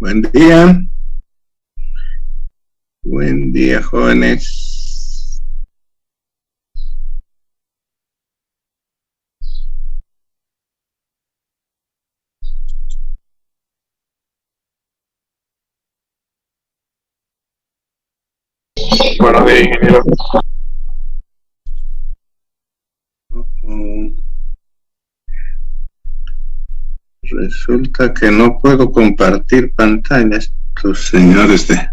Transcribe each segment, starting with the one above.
Buen día. Buen día, jóvenes. Buenos días, ingeniero. Resulta que no puedo compartir pantallas, los señores de...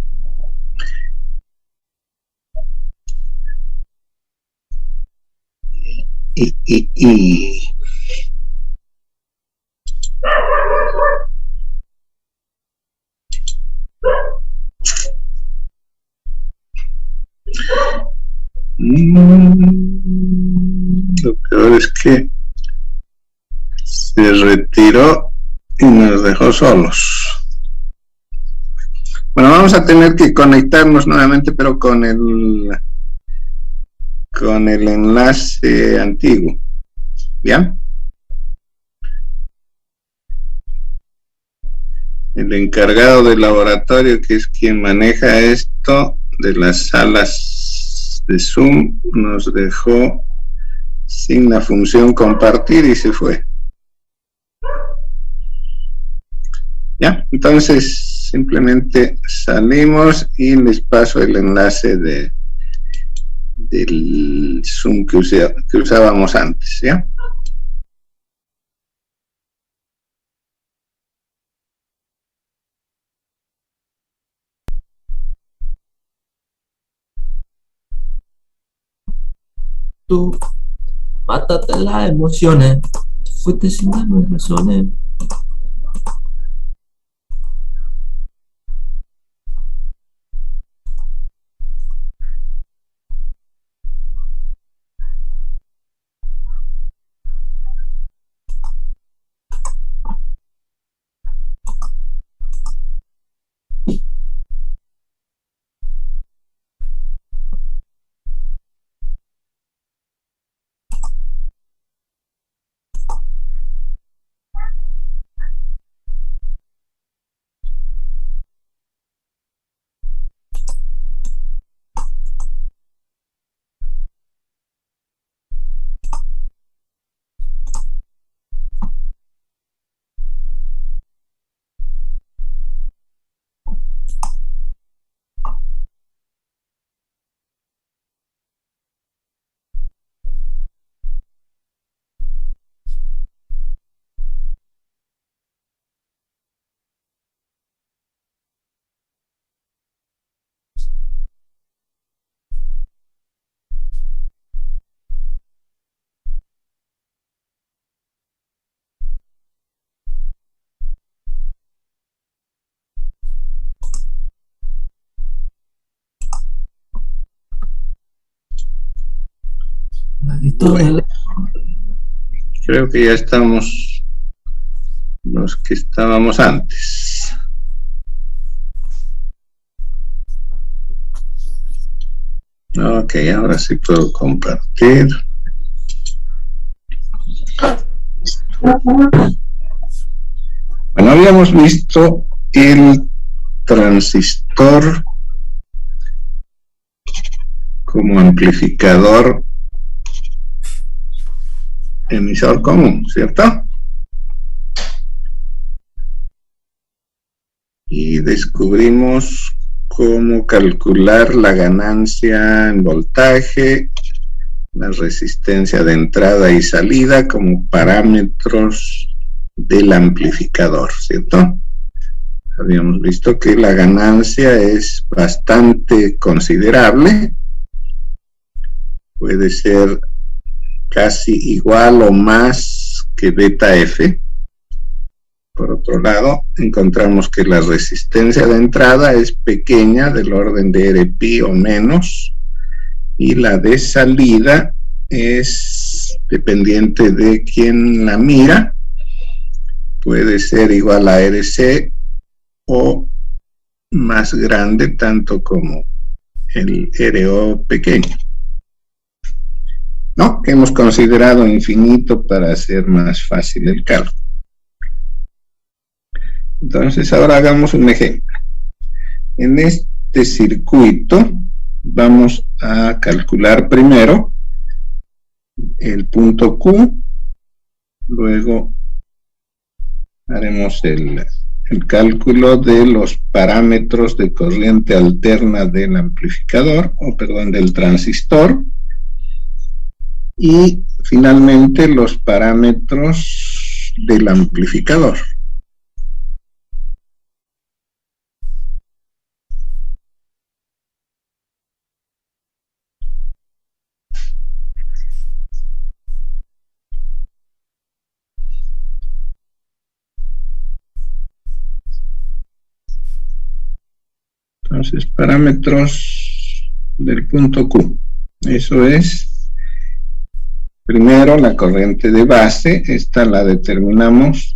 Y... Lo peor es que se retiró y nos dejó solos. Bueno, vamos a tener que conectarnos nuevamente, pero con el enlace antiguo. ¿Bien? El encargado del laboratorio, que es quien maneja esto de las salas de Zoom, nos dejó sin la función compartir y se fue. Ya, entonces simplemente salimos y les paso el enlace del Zoom que usábamos antes, ¿ya? Tú, mátate las emociones, fuiste sin darme razones. Bueno, creo que ya estamos los que estábamos antes. Ok, ahora sí puedo compartir. Bueno, habíamos visto el transistor como amplificador emisor común, ¿cierto? Y descubrimos cómo calcular la ganancia en voltaje, la resistencia de entrada y salida como parámetros del amplificador, ¿cierto? Habíamos visto que la ganancia es bastante considerable, puede ser casi igual o más que beta F. Por otro lado, encontramos que la resistencia de entrada es pequeña, del orden de Rpi o menos, y la de salida es dependiente de quién la mira, puede ser igual a Rc o más grande, tanto como el Ro pequeño, ¿no? Que hemos considerado infinito para hacer más fácil el cálculo. Entonces ahora hagamos un ejemplo. En este circuito vamos a calcular primero el punto Q, luego haremos el cálculo de los parámetros de corriente alterna del amplificador, del transistor, y finalmente los parámetros del amplificador. Entonces, parámetros del punto Q. Eso es, primero, la corriente de base. Esta la determinamos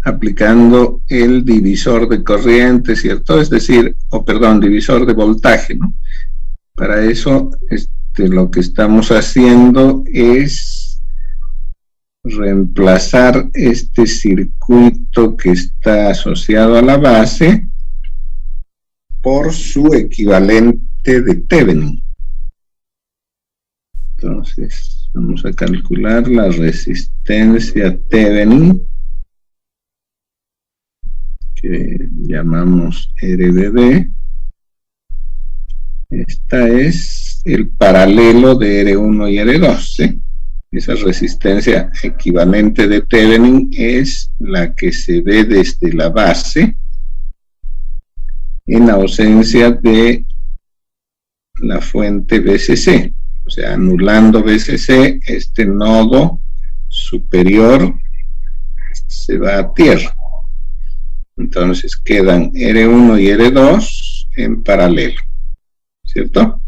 aplicando el divisor de corriente, ¿cierto? Es decir, divisor de voltaje, ¿no? Para eso, lo que estamos haciendo es reemplazar este circuito que está asociado a la base por su equivalente de Thevenin. Entonces, vamos a calcular la resistencia Thevenin, que llamamos RBB. Esta es el paralelo de R1 y R2, ¿sí? Esa resistencia equivalente de Thevenin es la que se ve desde la base en ausencia de la fuente VCC. O sea, anulando VCC, este nodo superior se va a tierra. Entonces quedan R1 y R2 en paralelo, ¿cierto?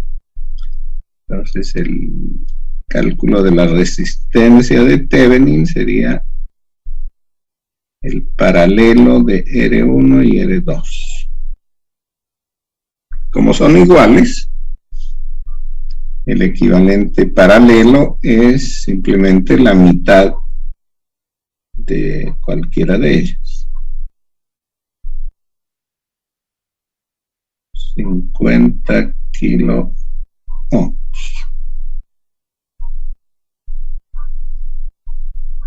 Entonces el cálculo de la resistencia de Thevenin sería el paralelo de R1 y R2. Como son iguales, el equivalente paralelo es simplemente la mitad de cualquiera de ellas. 50 kilo ohms.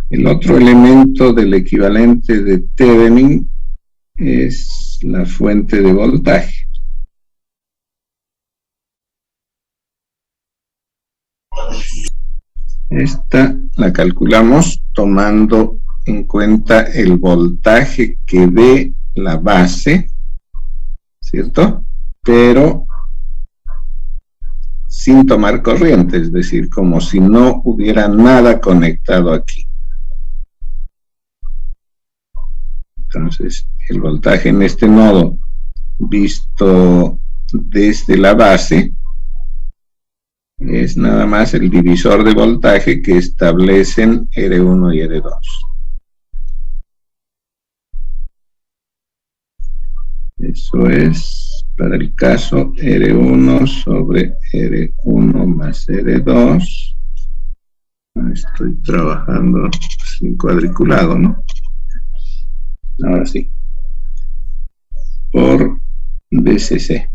El otro elemento del equivalente de Thevenin es la fuente de voltaje. Esta la calculamos tomando en cuenta el voltaje que ve la base, ¿cierto? Pero sin tomar corriente, es decir, como si no hubiera nada conectado aquí. Entonces, el voltaje en este nodo, visto desde la base, es nada más el divisor de voltaje que establecen R1 y R2. Eso es para el caso R1 sobre R1 más R2. Estoy trabajando sin cuadriculado, ¿no? Ahora sí. Por VCC.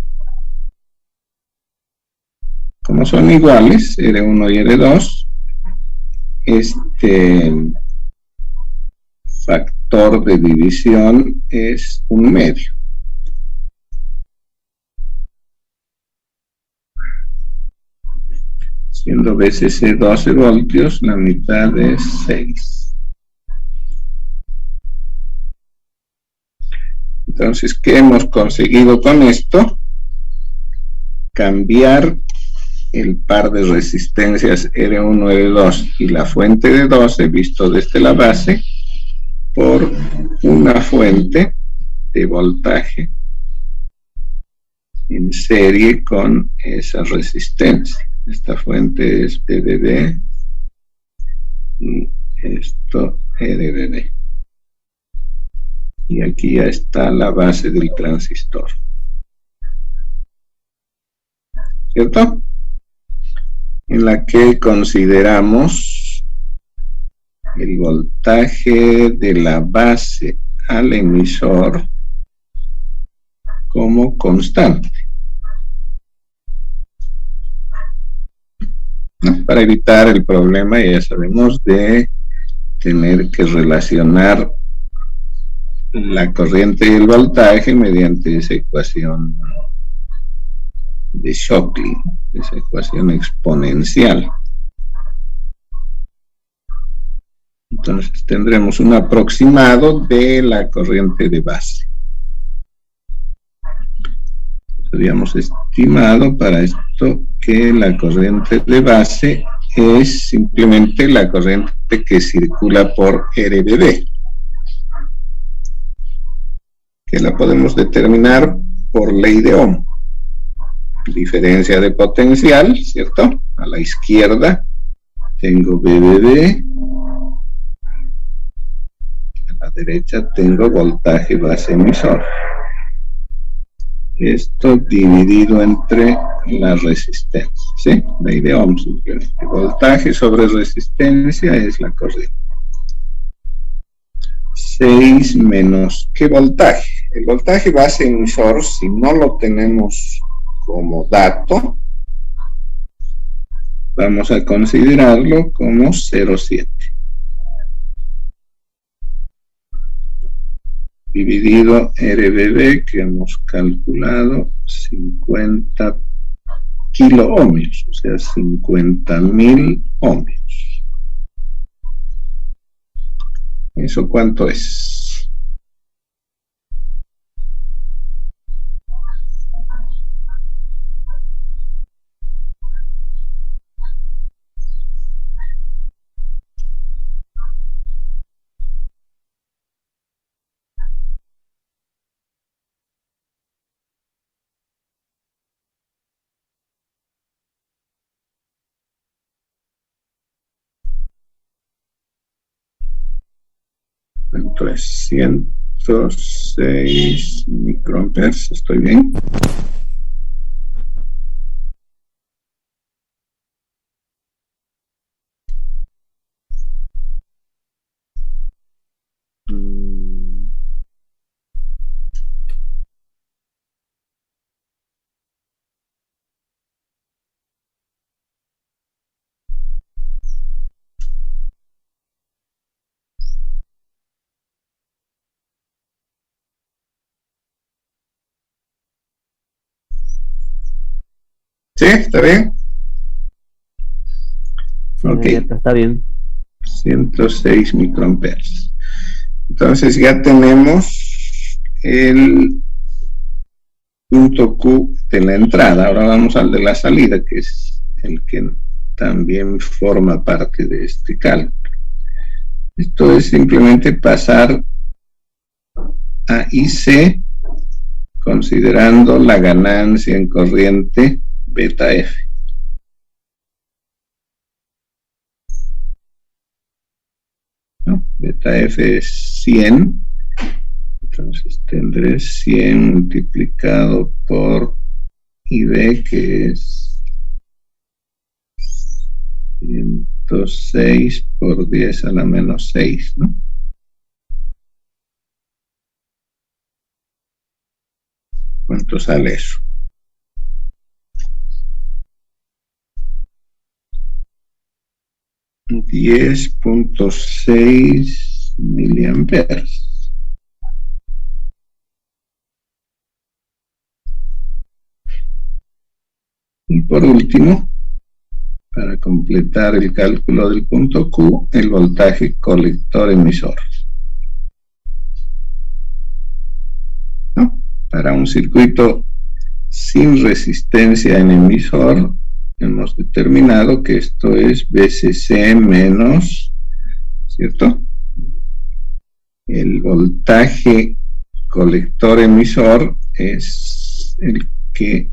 Como son iguales, R1 y R2, este factor de división es 1/2. Siendo VCC 12 voltios, la mitad es 6. Entonces, ¿qué hemos conseguido con esto? Cambiar el par de resistencias R1, R2 y la fuente de 12, visto desde la base, por una fuente de voltaje en serie con esa resistencia. Esta fuente es VBB y esto RBB. Y aquí ya está la base del transistor, ¿cierto? En la que consideramos el voltaje de la base al emisor como constante, ¿no? Para evitar el problema, ya sabemos, de tener que relacionar la corriente y el voltaje mediante esa ecuación de Shockley, esa ecuación exponencial. Entonces tendremos un aproximado de la corriente de base. Habíamos estimado para esto que la corriente de base es simplemente la corriente que circula por RBB, que la podemos determinar por ley de Ohm. Diferencia de potencial, ¿cierto? A la izquierda tengo VBB, a la derecha tengo voltaje base emisor. Esto dividido entre la resistencia, ¿sí? Ley de Ohm, simplemente. Voltaje sobre resistencia es la corriente. 6 menos, ¿qué voltaje? El voltaje base emisor, si no lo tenemos como dato, vamos a considerarlo como 0,7. Dividido RBB, que hemos calculado 50 kiloohmios, o sea, 50.000 ohmios. ¿Eso cuánto es? Entonces, 106 microamperes, ¿estoy bien? ¿Sí? ¿Está bien? Ok. Está bien. 106 microamperes. Entonces ya tenemos el punto Q de la entrada. Ahora vamos al de la salida, que es el que también forma parte de este cálculo. Esto es simplemente pasar a IC considerando la ganancia en corriente beta F. ¿No? Beta F es 100, entonces tendré 100 multiplicado por IB, que es 106 por 10 a la menos 6, ¿no? ¿Cuánto sale eso? $10.6 miliamperes. Y por último, para completar el cálculo del punto Q, el voltaje colector-emisor. ¿No? Para un circuito sin resistencia en emisor, hemos determinado que esto es VCC menos, ¿cierto? El voltaje colector-emisor es el que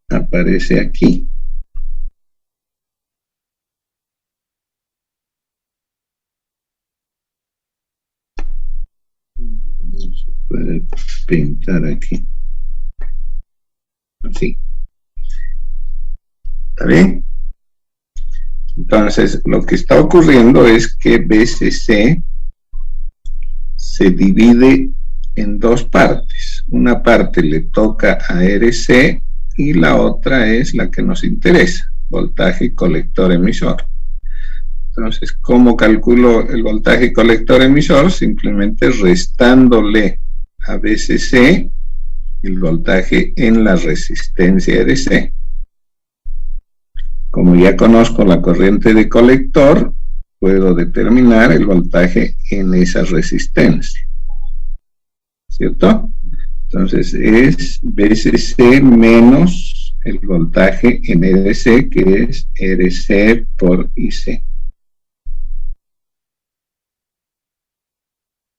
aparece aquí. Se puede pintar aquí. Así. ¿Está bien? Entonces Entonces, lo que está ocurriendo es que BCC se divide en dos partes. Una parte le toca a RC y la otra es la que nos interesa, voltaje colector emisor. Entonces, ¿cómo calculo el voltaje colector emisor? Simplemente restándole a BCC el voltaje en la resistencia RC. Como ya conozco la corriente de colector, puedo determinar el voltaje en esa resistencia, ¿cierto? Entonces es BCC menos el voltaje en RC, que es RC por IC.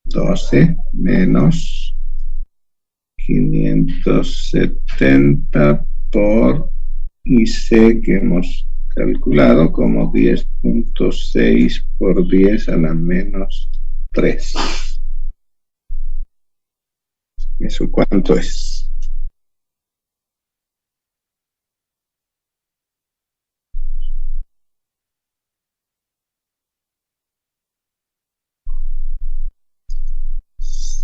12 menos 570 por IC, que hemos calculado como 10.6 por 10 a la menos 3. ¿Eso cuánto es?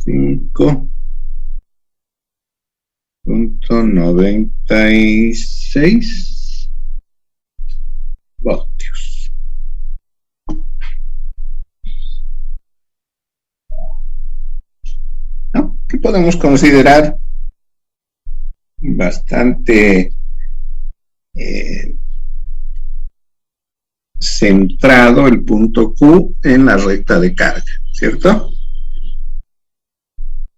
$5.96 voltios. ¿No? Que podemos considerar bastante centrado el punto Q en la recta de carga, ¿cierto?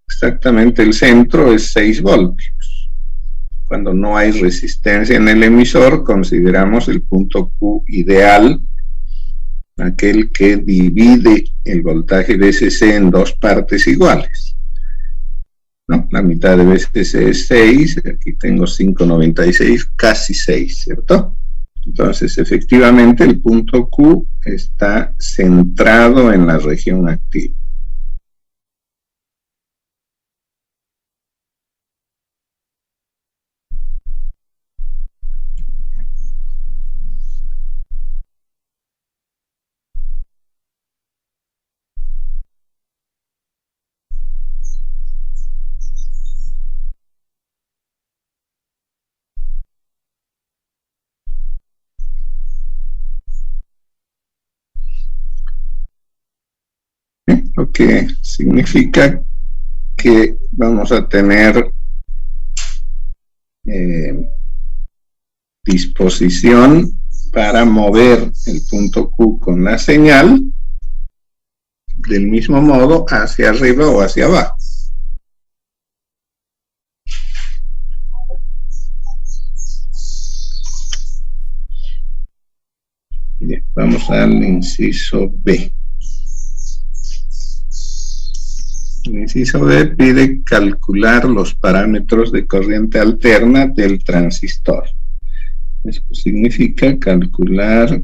Exactamente el centro es 6 voltios. Cuando no hay resistencia en el emisor, consideramos el punto Q ideal, aquel que divide el voltaje BCC en dos partes iguales, ¿no? La mitad de BCC es 6, aquí tengo 5.96, casi 6, ¿cierto? Entonces, efectivamente, el punto Q está centrado en la región activa. Lo que significa que vamos a tener disposición para mover el punto Q con la señal del mismo modo hacia arriba o hacia abajo. Bien, vamos al inciso B. El inciso B pide calcular los parámetros de corriente alterna del transistor. Eso significa calcular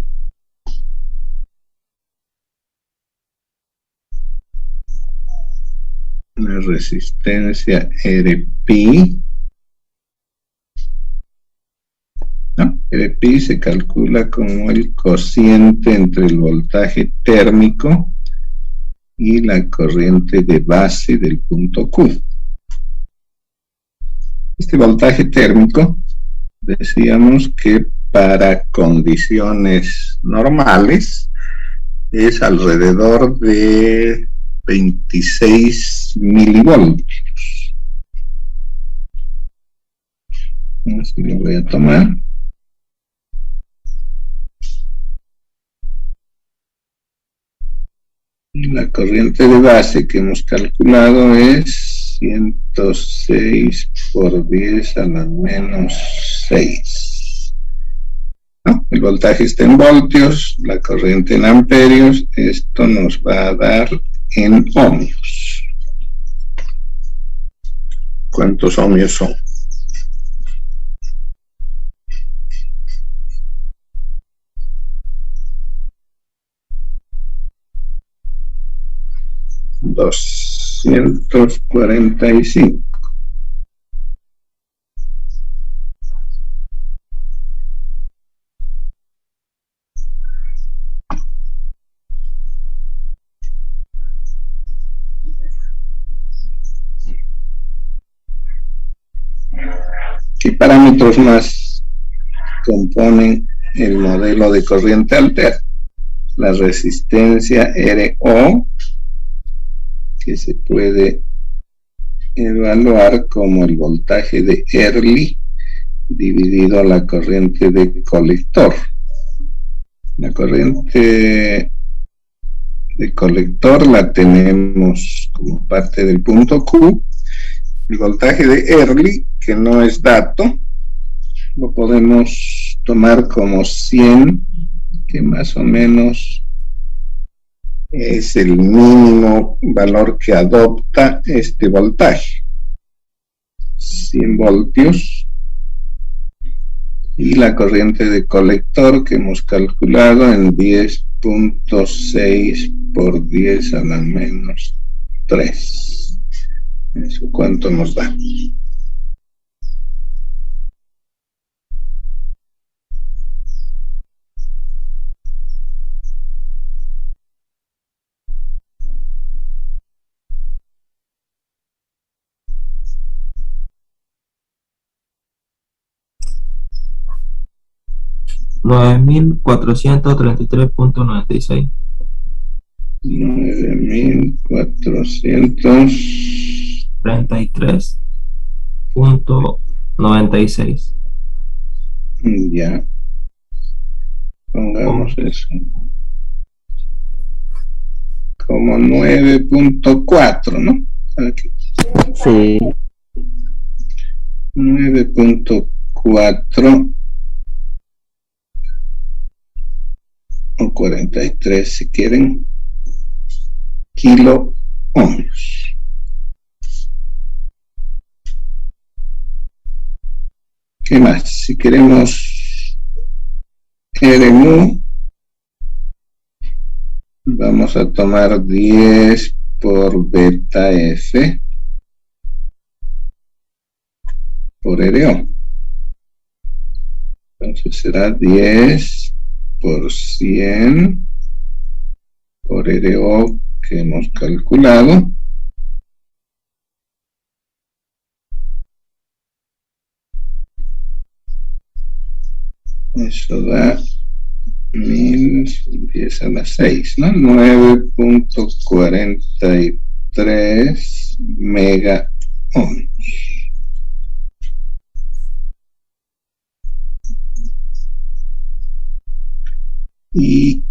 la resistencia RPi. ¿No? RPi se calcula como el cociente entre el voltaje térmico y la corriente de base del punto Q. Este voltaje térmico, decíamos que para condiciones normales es alrededor de 26 milivoltios. Así lo voy a tomar. La corriente de base que hemos calculado es 106 por 10 a la menos 6. ¿No? El voltaje está en voltios, la corriente en amperios. Esto nos va a dar en ohmios. ¿Cuántos ohmios son? $245. ¿Qué parámetros más componen el modelo de corriente alterna? La resistencia RO, que se puede evaluar como el voltaje de Early dividido la corriente de colector. La corriente de colector la tenemos como parte del punto Q. El voltaje de Early, que no es dato, lo podemos tomar como 100, que más o menos es el mínimo valor que adopta este voltaje. 100 voltios. Y la corriente de colector que hemos calculado en 10.6 por 10 a la menos 3. ¿Eso cuánto nos da? $9,433.96. 9,433.96. Ya. Pongamos eso. Como 9.4, ¿no? Aquí. Sí. 9.4 o 43 si quieren, kilo ohmios. ¿Qué más? Si queremos RMU, vamos a tomar 10 por beta F por RO. Entonces será 10 por 100 por RO que hemos calculado. Eso da 10 a la 6, ¿no? 9.43 mega ohms. Y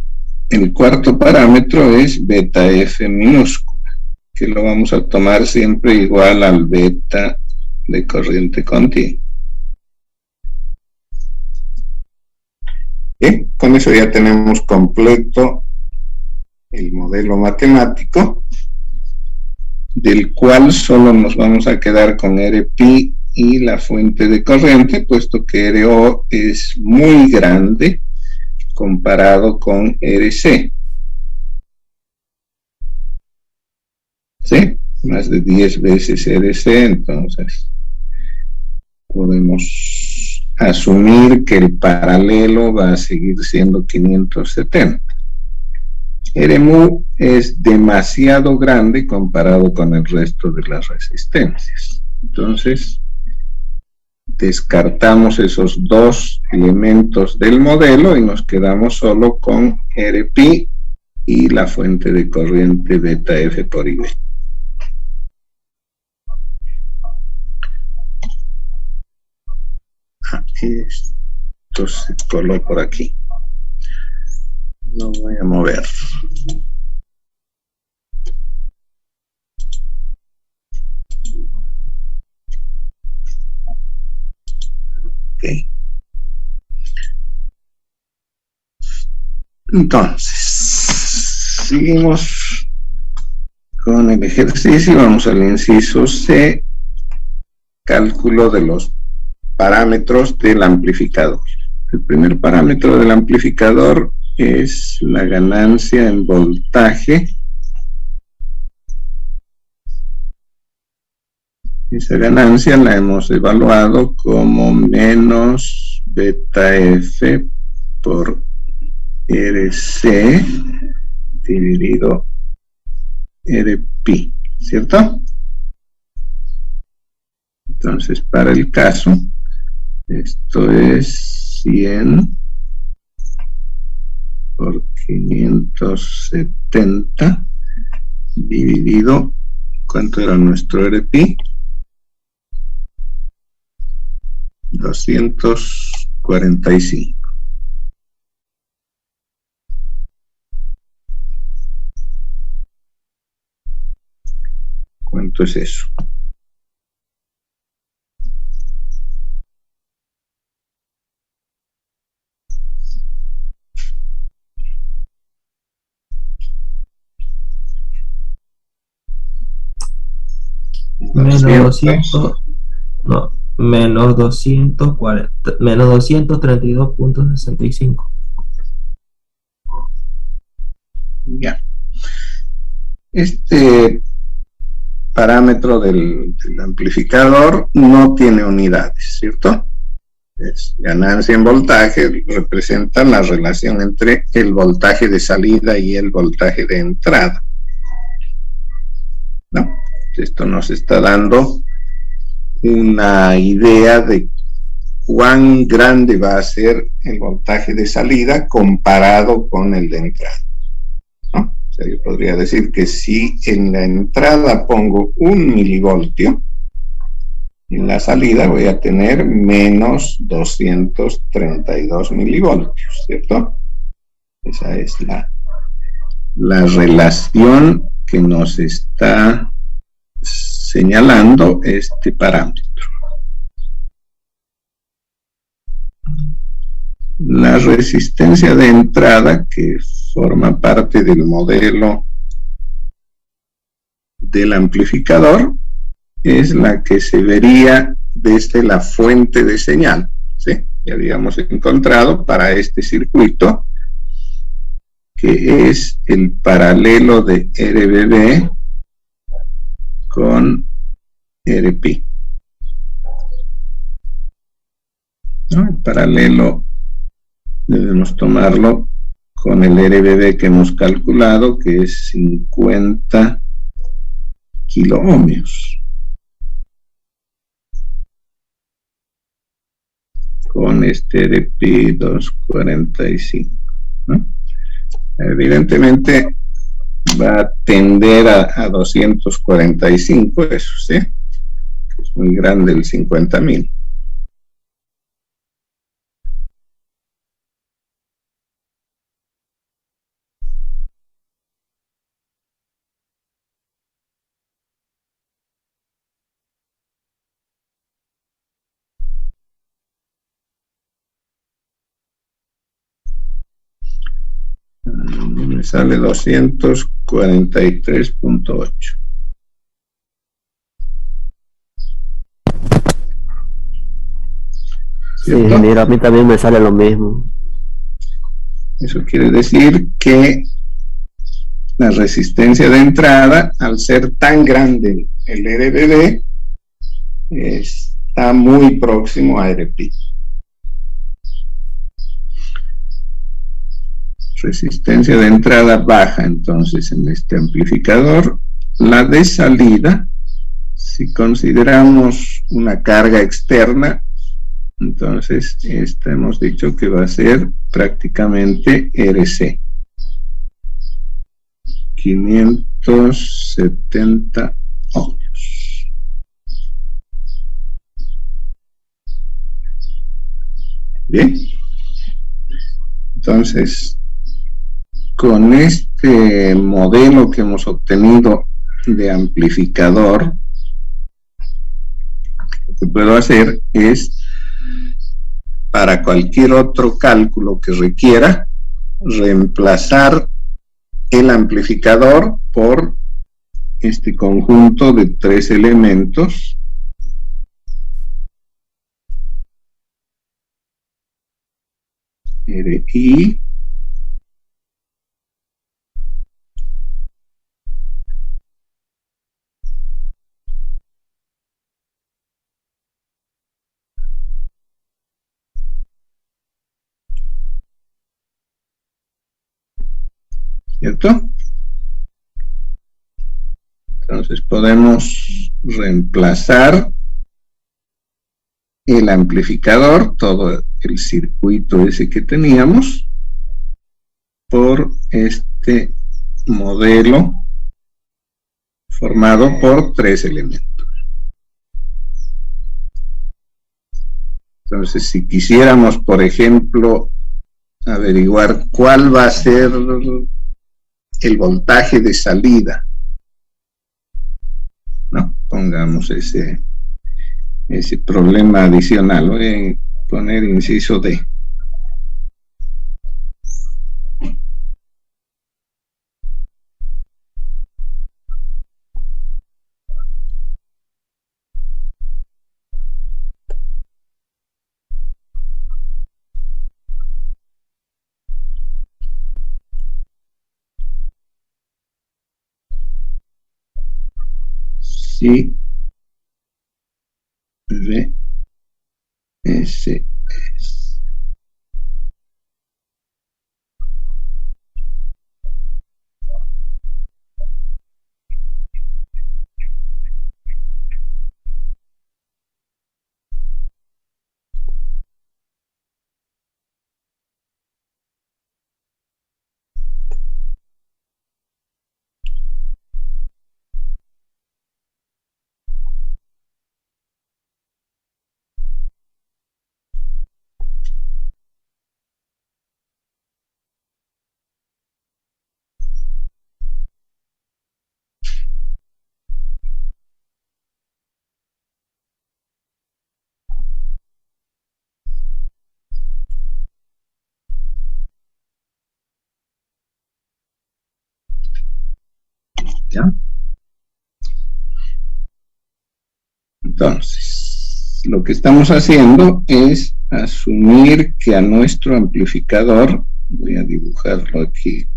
el cuarto parámetro es beta F minúscula, que lo vamos a tomar siempre igual al beta de corriente continua. Bien, con eso ya tenemos completo el modelo matemático, del cual solo nos vamos a quedar con RP y la fuente de corriente, puesto que RO es muy grande comparado con RC. ¿Sí? Más de 10 veces RC, entonces podemos asumir que el paralelo va a seguir siendo 570. RMU es demasiado grande comparado con el resto de las resistencias. Entonces, descartamos esos dos elementos del modelo y nos quedamos solo con RP y la fuente de corriente beta F por IB. Esto se coló por aquí. Lo voy a mover. Ok. Entonces, seguimos con el ejercicio. Vamos al inciso C, cálculo de los parámetros del amplificador. El primer parámetro del amplificador es la ganancia en voltaje. Esa ganancia la hemos evaluado como menos beta F por RC dividido RP, ¿cierto? Entonces, para el caso, Esto es 100 por 570 dividido, ¿cuánto era nuestro RPI? 245. ¿Cuánto es eso? Menos 200, no, menos 240, menos 232.65. Ya. Este parámetro del amplificador no tiene unidades, ¿cierto? Es ganancia en voltaje, representa la relación entre el voltaje de salida y el voltaje de entrada, ¿no? Esto nos está dando una idea de cuán grande va a ser el voltaje de salida comparado con el de entrada, ¿no? O sea, yo podría decir que si en la entrada pongo 1 milivoltio, en la salida voy a tener menos 232 milivoltios, ¿cierto? Esa es la relación que nos está señalando este parámetro. La resistencia de entrada, que forma parte del modelo del amplificador, es la que se vería desde la fuente de señal, ¿sí? Ya habíamos encontrado para este circuito que es el paralelo de RBB con RP, ¿no? El paralelo debemos tomarlo con el RBB que hemos calculado, que es 50 kiloohmios, con este RP 245, ¿no? Evidentemente va a tender a 245, eso sí, es muy grande el 50.000. Me sale 243.8. Sí, ingeniero, a mí también me sale lo mismo. Eso quiere decir que la resistencia de entrada, al ser tan grande el RBB, está muy próximo a RP. Resistencia de entrada baja entonces en este amplificador. La de salida, si consideramos una carga externa, entonces esta hemos dicho que va a ser prácticamente RC, 570 ohmios. Bien, entonces con este modelo que hemos obtenido de amplificador, lo que puedo hacer es, para cualquier otro cálculo que requiera, reemplazar el amplificador por este conjunto de 3 elementos, RI, ¿cierto? Entonces podemos reemplazar el amplificador, todo el circuito ese que teníamos, por este modelo formado por 3 elementos. Entonces, si quisiéramos, por ejemplo, averiguar cuál va a ser el voltaje de salida, ¿no? Pongamos ese problema adicional. Voy a poner inciso D. Si VSS ¿ya? Entonces, lo que estamos haciendo es asumir que a nuestro amplificador, voy a dibujarlo aquí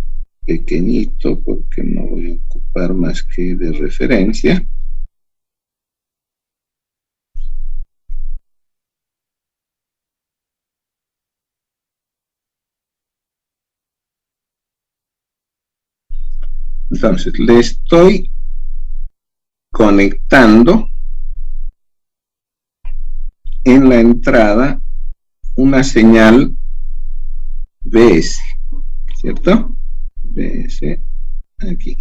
pequeñito porque no voy a ocupar más que de referencia. Entonces, le estoy conectando en la entrada una señal BS, ¿cierto? BS aquí.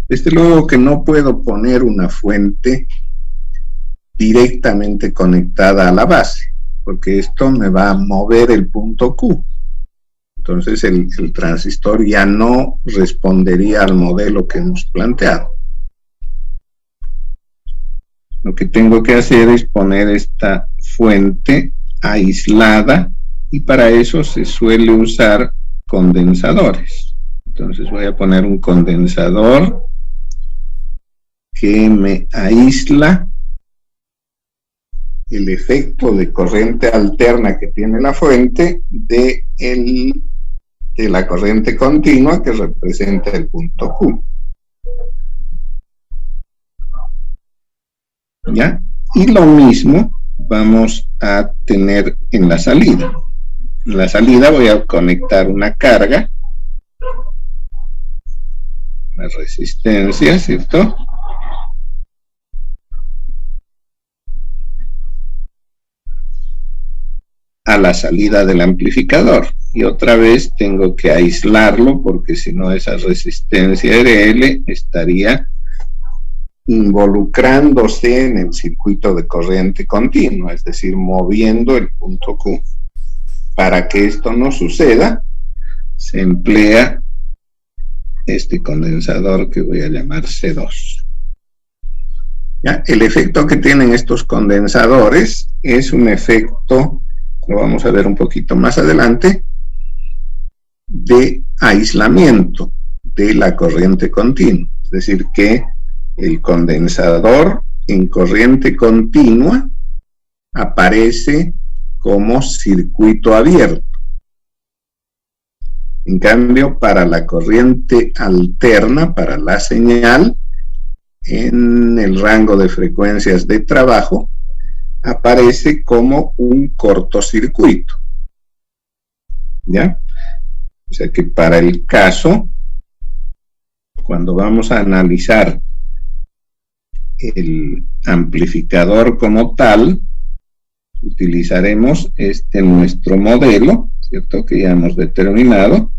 Desde luego que no puedo poner una fuente directamente conectada a la base, porque esto me va a mover el punto Q. Entonces el transistor ya no respondería al modelo que hemos planteado. Lo que tengo que hacer es poner esta fuente aislada, y para eso se suele usar condensadores. Entonces voy a poner un condensador que me aísla el efecto de corriente alterna que tiene la fuente de la corriente continua que representa el punto Q. ¿Ya? Y lo mismo vamos a tener en la salida. En la salida voy a conectar una carga, una resistencia, ¿cierto? A la salida del amplificador, y otra vez tengo que aislarlo porque si no esa resistencia RL estaría involucrándose en el circuito de corriente continua, es decir, moviendo el punto Q. Para que esto no suceda, se emplea este condensador que voy a llamar C2. ¿Ya? El efecto que tienen estos condensadores es un efecto, lo vamos a ver un poquito más adelante, de aislamiento de la corriente continua. Es decir, que el condensador en corriente continua aparece como circuito abierto. En cambio, para la corriente alterna, para la señal, en el rango de frecuencias de trabajo, aparece como un cortocircuito. ¿Ya? O sea que para el caso, cuando vamos a analizar el amplificador como tal, utilizaremos nuestro modelo, ¿cierto?, que ya hemos determinado.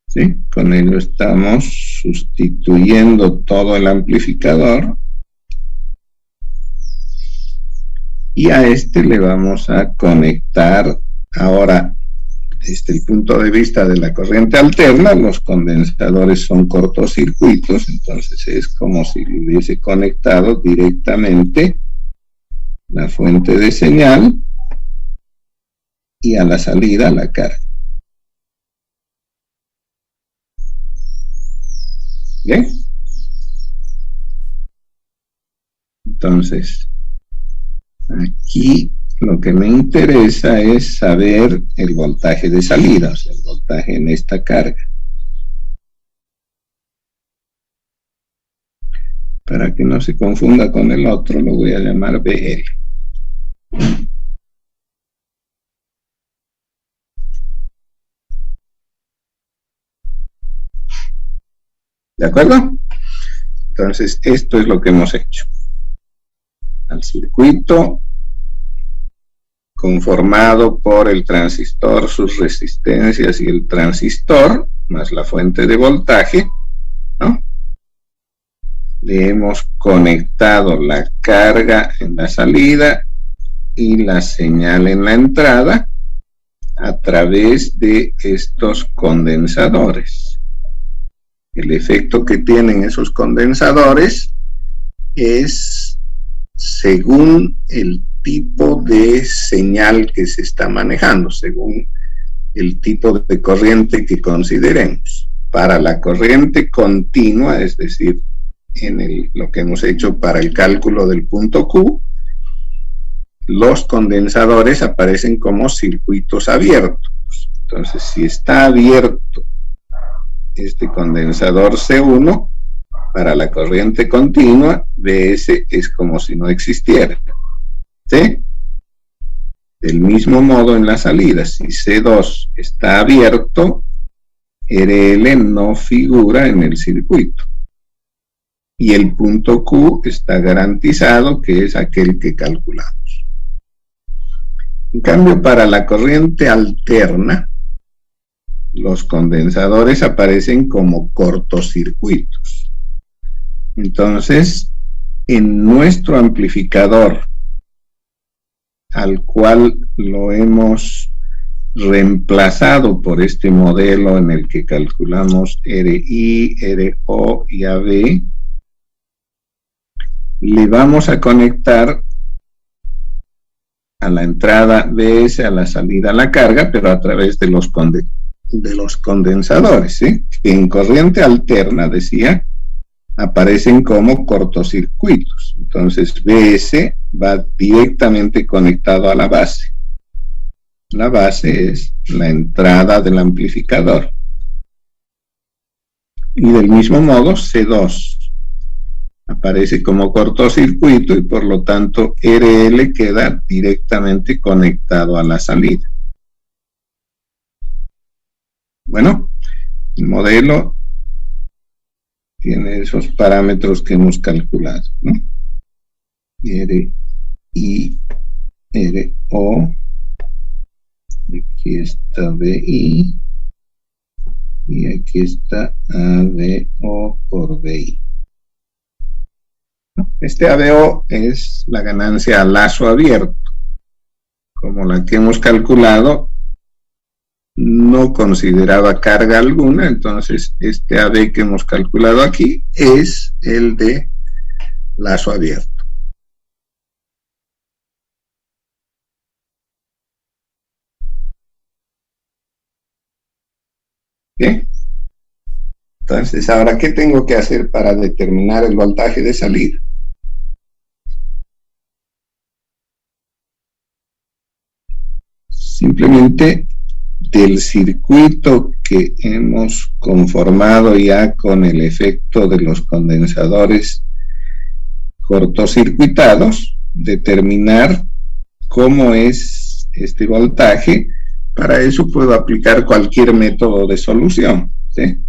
¿Sí? Con ello estamos sustituyendo todo el amplificador. Y a le vamos a conectar ahora, desde el punto de vista de la corriente alterna, los condensadores son cortocircuitos, entonces es como si le hubiese conectado directamente la fuente de señal y a la salida la carga. ¿Bien? Entonces, aquí lo que me interesa es saber el voltaje de salida, o sea, el voltaje en esta carga. Para que no se confunda con el otro, lo voy a llamar BL. ¿De acuerdo? Entonces, esto es lo que hemos hecho. Al circuito conformado por el transistor, sus resistencias y el transistor, más la fuente de voltaje, ¿no? Le hemos conectado la carga en la salida y la señal en la entrada a través de estos condensadores. El efecto que tienen esos condensadores es según el tipo de señal que se está manejando, según el tipo de corriente que consideremos. Para la corriente continua, es decir, lo que hemos hecho para el cálculo del punto Q, los condensadores aparecen como circuitos abiertos. Entonces, si está abierto este condensador C1, para la corriente continua, Bs es como si no existiera. ¿Sí? Del mismo modo en la salida, si C2 está abierto, RL no figura en el circuito. Y el punto Q está garantizado, que es aquel que calculamos. En cambio, para la corriente alterna, los condensadores aparecen como cortocircuitos. Entonces, en nuestro amplificador, al cual lo hemos reemplazado por este modelo en el que calculamos RI, RO y AB, le vamos a conectar a la entrada Bs, a la salida la carga, pero a través de los condensadores, ¿sí? Que en corriente alterna, decía, aparecen como cortocircuitos. Entonces Bs va directamente conectado a la base. La base es la entrada del amplificador. Y del mismo modo C2 aparece como cortocircuito y por lo tanto RL queda directamente conectado a la salida. Bueno, el modelo tiene esos parámetros que hemos calculado, ¿no? RI, RO, aquí está BI, y aquí está ABO por BI. Este ABO es la ganancia a lazo abierto, como la que hemos calculado no consideraba carga alguna, entonces este AB que hemos calculado aquí es el de lazo abierto. ¿Bien? Entonces, ahora, ¿qué tengo que hacer para determinar el voltaje de salida? Simplemente del circuito que hemos conformado ya con el efecto de los condensadores cortocircuitados, determinar cómo es este voltaje. Para eso puedo aplicar cualquier método de solución, ¿sí?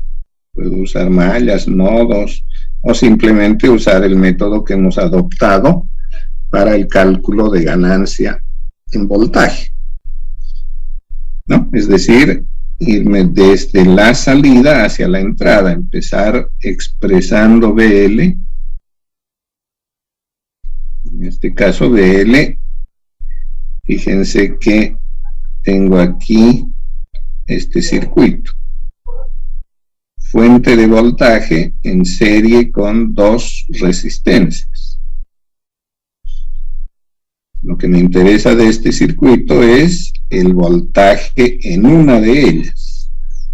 Puedo usar mallas, nodos, o simplemente usar el método que hemos adoptado para el cálculo de ganancia en voltaje, ¿no? Es decir, irme desde la salida hacia la entrada, empezar expresando BL. En este caso BL, fíjense que tengo aquí este circuito, fuente de voltaje en serie con dos resistencias. Lo que me interesa de este circuito es el voltaje en una de ellas.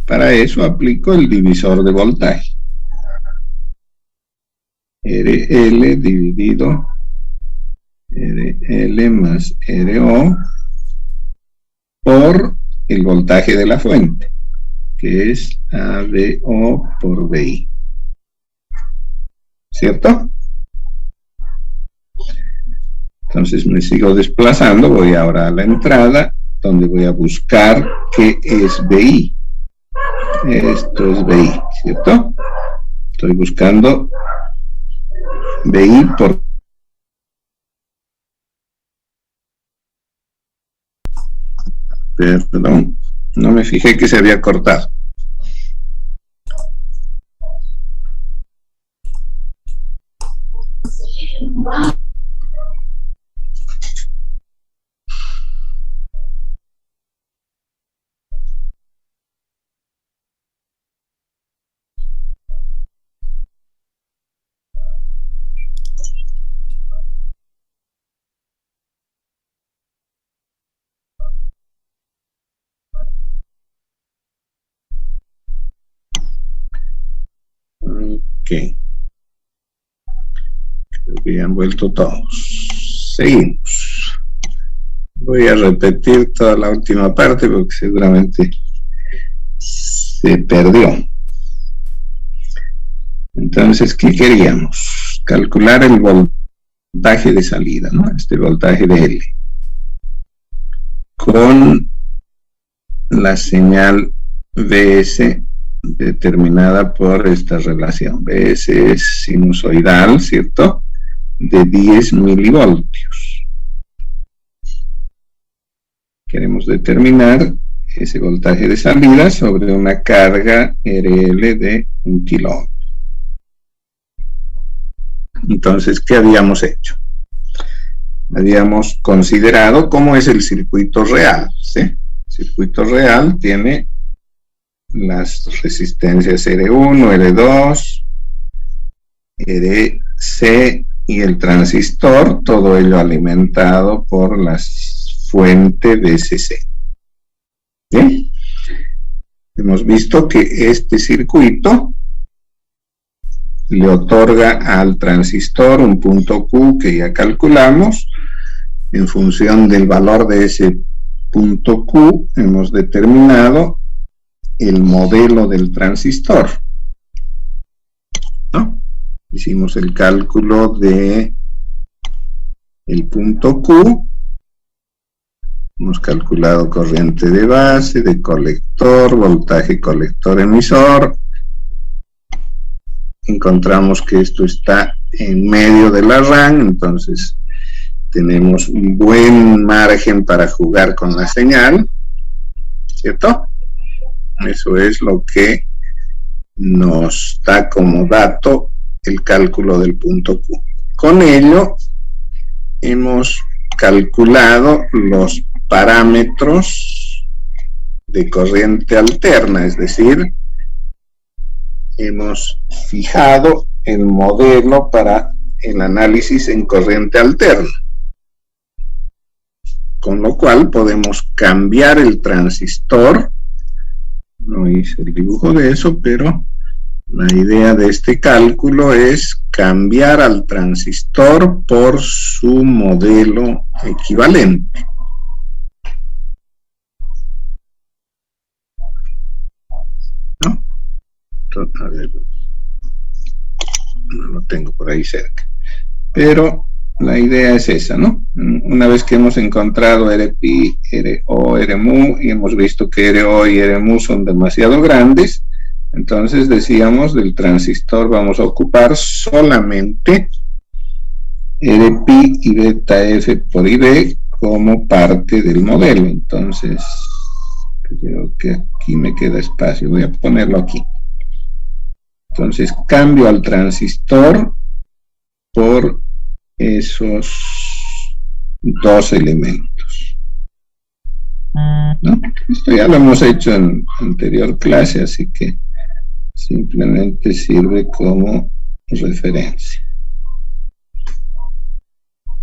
Para eso aplico el divisor de voltaje. RL dividido RL más RO por el voltaje de la fuente, que es ABO por BI. ¿Cierto? Entonces me sigo desplazando, voy ahora a la entrada, donde voy a buscar qué es BI. Esto es BI, ¿cierto? Estoy buscando BI por... Perdón, no me fijé que se había cortado. Ok. Creo que ya han vuelto todos. Seguimos. Voy a repetir toda la última parte porque seguramente se perdió. Entonces, ¿qué queríamos? Calcular el voltaje de salida, ¿no? Este voltaje de L. Con la señal Vs determinada por esta relación. Vs es sinusoidal, ¿cierto? De 10 milivoltios. Queremos determinar ese voltaje de salida sobre una carga RL de 1 kiloohm. Entonces, ¿qué habíamos hecho? Habíamos considerado cómo es el circuito real, ¿sí? El circuito real tiene las resistencias R1, R2, RC y el transistor, todo ello alimentado por la fuente VCC. ¿Bien? Hemos visto que este circuito le otorga al transistor un punto Q que ya calculamos. En función del valor de ese punto Q hemos determinado el modelo del transistor, ¿no? Hicimos el cálculo de el punto Q, hemos calculado corriente de base, de colector, voltaje colector emisor. Encontramos que esto está en medio de la RAM, entonces tenemos un buen margen para jugar con la señal, ¿cierto? Eso es lo que nos da como dato el cálculo del punto Q. Con ello hemos calculado los parámetros de corriente alterna, es decir, hemos fijado el modelo para el análisis en corriente alterna, con lo cual podemos cambiar el transistor. No hice el dibujo de eso, pero la idea de este cálculo es cambiar al transistor por su modelo equivalente. ¿No? A ver, no lo tengo por ahí cerca. Pero la idea es esa, ¿no? Una vez que hemos encontrado RPi, RO, RMU y hemos visto que RO y RMU son demasiado grandes, entonces decíamos del transistor vamos a ocupar solamente RPi y beta F por IB como parte del modelo. Entonces creo que aquí me queda espacio, voy a ponerlo aquí. Entonces cambio al transistor por esos dos elementos, ¿no? Esto ya lo hemos hecho en anterior clase, así que simplemente sirve como referencia.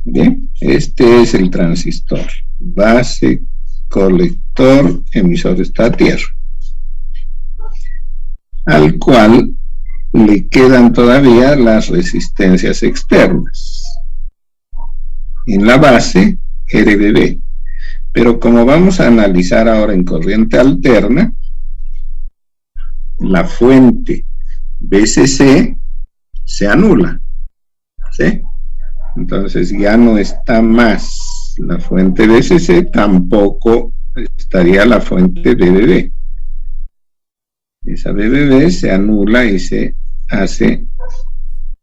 Bien, este es el transistor, base, colector, emisor está a tierra, al cual le quedan todavía las resistencias externas. En la base, RBB. Pero como vamos a analizar ahora en corriente alterna, la fuente VCC se anula, ¿sí? Entonces ya no está más la fuente VCC, tampoco estaría la fuente BBB. Esa BBB se anula y se hace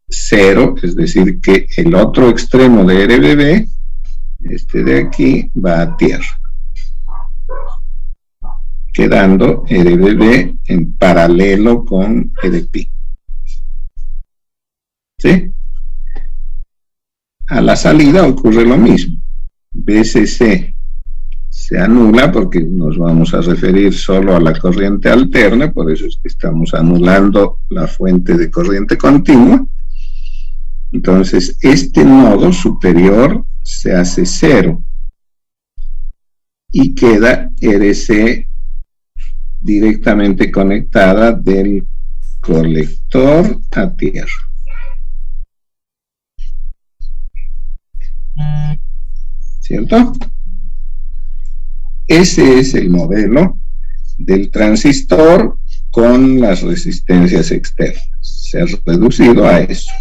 cero, es decir que el otro extremo de RBB, este de aquí, va a tierra, quedando RBB en paralelo con RPi. ¿Sí? A la salida ocurre lo mismo. VCC se anula porque nos vamos a referir solo a la corriente alterna, por eso es que estamos anulando la fuente de corriente continua. Entonces este nodo superior se hace cero y queda RC directamente conectada del colector a tierra. ¿Cierto? Ese es el modelo del transistor con las resistencias externas. Se ha reducido a eso.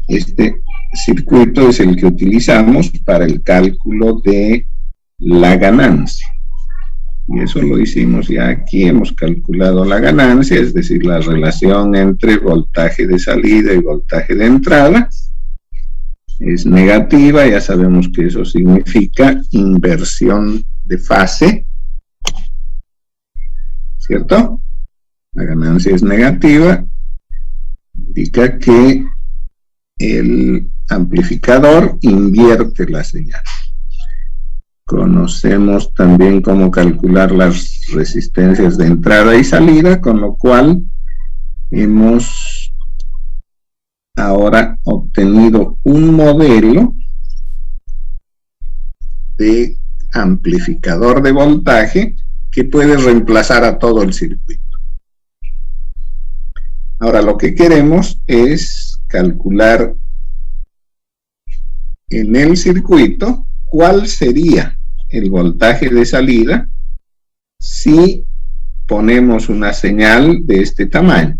Este circuito es el que utilizamos para el cálculo de la ganancia. Y eso lo hicimos ya aquí, hemos calculado la ganancia, es decir, la relación entre voltaje de salida y voltaje de entrada. Es negativa, ya sabemos que eso significa inversión de fase, ¿cierto? La ganancia es negativa, indica que el amplificador invierte la señal. Conocemos también cómo calcular las resistencias de entrada y salida, con lo cual hemos ahora obtenido un modelo de amplificador de voltaje que puede reemplazar a todo el circuito. Ahora lo que queremos es calcular en el circuito cuál sería el voltaje de salida si ponemos una señal de este tamaño.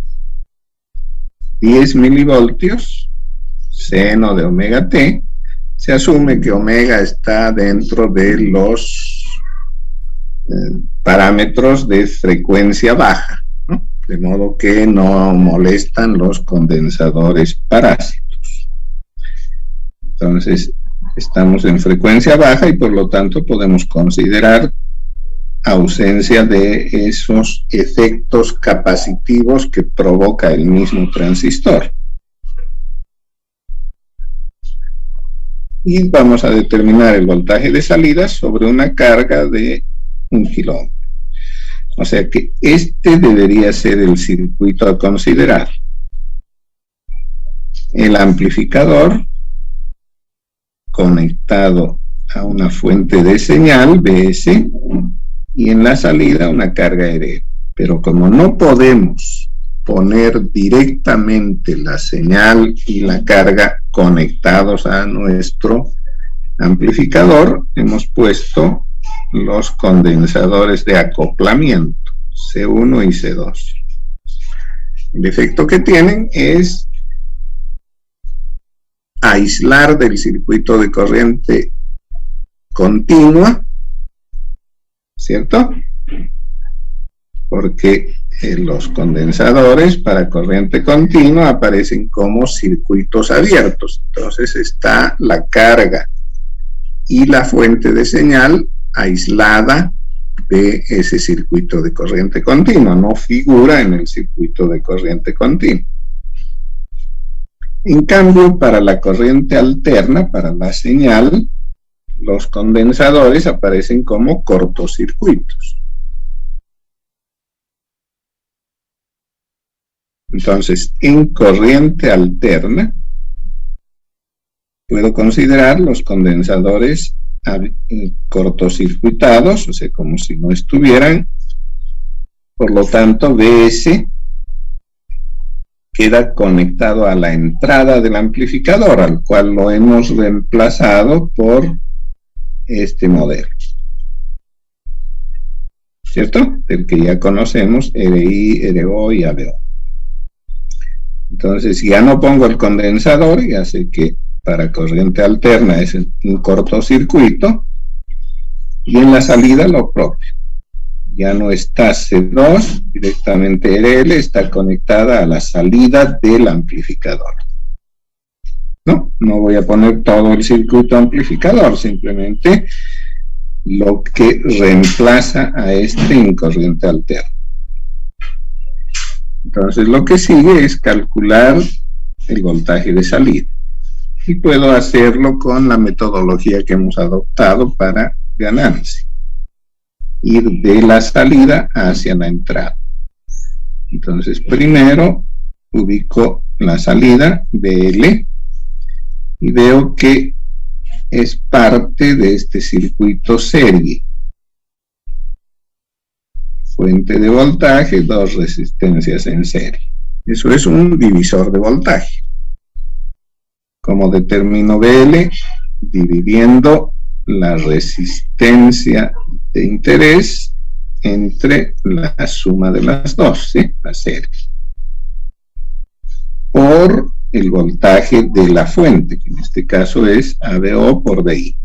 10 milivoltios, seno de omega t, se asume que omega está dentro de los parámetros de frecuencia baja, ¿no? De modo que no molestan los condensadores parásitos. Entonces, estamos en frecuencia baja y por lo tanto podemos considerar ausencia de esos efectos capacitivos que provoca el mismo transistor. Y vamos a determinar el voltaje de salida sobre una carga de 1 kiloohm. O sea que este debería ser el circuito a considerar. El amplificador conectado a una fuente de señal, BS, y en la salida una carga RF. Pero como no podemos poner directamente la señal y la carga conectados a nuestro amplificador, hemos puesto los condensadores de acoplamiento, C1 y C2. El efecto que tienen es aislar del circuito de corriente continua, ¿cierto? Porque los condensadores para corriente continua aparecen como circuitos abiertos. Entonces está la carga y la fuente de señal aislada de ese circuito de corriente continua, no figura en el circuito de corriente continua. En cambio, para la corriente alterna, para la señal, los condensadores aparecen como cortocircuitos. Entonces, en corriente alterna, puedo considerar los condensadores cortocircuitados, o sea, como si no estuvieran. Por lo tanto, BS queda conectado a la entrada del amplificador, al cual lo hemos reemplazado por este modelo, ¿cierto? Del que ya conocemos, RI, RO y ABO. Entonces, ya no pongo el condensador, ya sé que para corriente alterna es un cortocircuito, y en la salida lo propio. Ya no está C2, directamente RL está conectada a la salida del amplificador. No voy a poner todo el circuito amplificador, simplemente lo que reemplaza a este en corriente alterna. Entonces lo que sigue es calcular el voltaje de salida. Y puedo hacerlo con la metodología que hemos adoptado para ganancia. Ir de la salida hacia la entrada. Entonces primero ubico la salida, BL, y veo que es parte de este circuito serie. Fuente de voltaje, dos resistencias en serie. Eso es un divisor de voltaje. Como determino BL, dividiendo la resistencia de interés entre la suma de las dos, ¿sí? La serie, por el voltaje de la fuente, que en este caso es ABO por BI.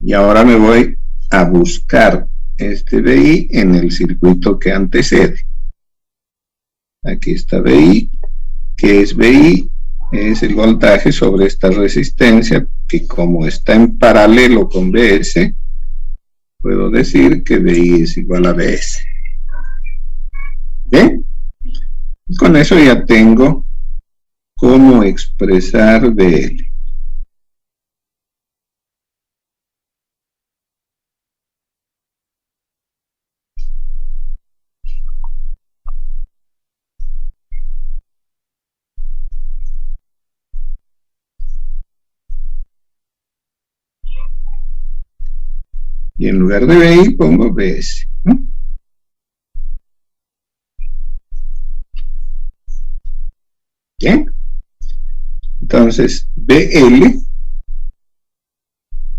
Y ahora me voy a buscar este BI en el circuito que antecede. Aquí está BI. ¿Qué es BI? Es el voltaje sobre esta resistencia, que como está en paralelo con BS, puedo decir que BI es igual a BS. ¿Bien? Con eso ya tengo cómo expresar BL. Y en lugar de BI pongo BS, ¿no? Bien. Entonces, BL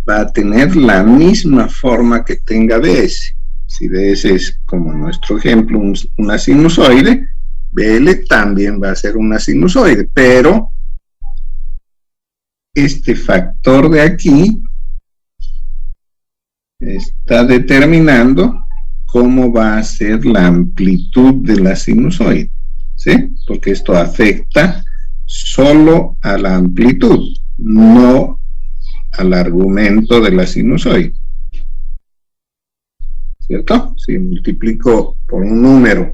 va a tener la misma forma que tenga BS. Si BS es, como en nuestro ejemplo, una sinusoide, BL también va a ser una sinusoide, pero este factor de aquí está determinando cómo va a ser la amplitud de la sinusoide, ¿sí? Porque esto afecta solo a la amplitud, no al argumento de la sinusoide, ¿cierto? Si multiplico por un número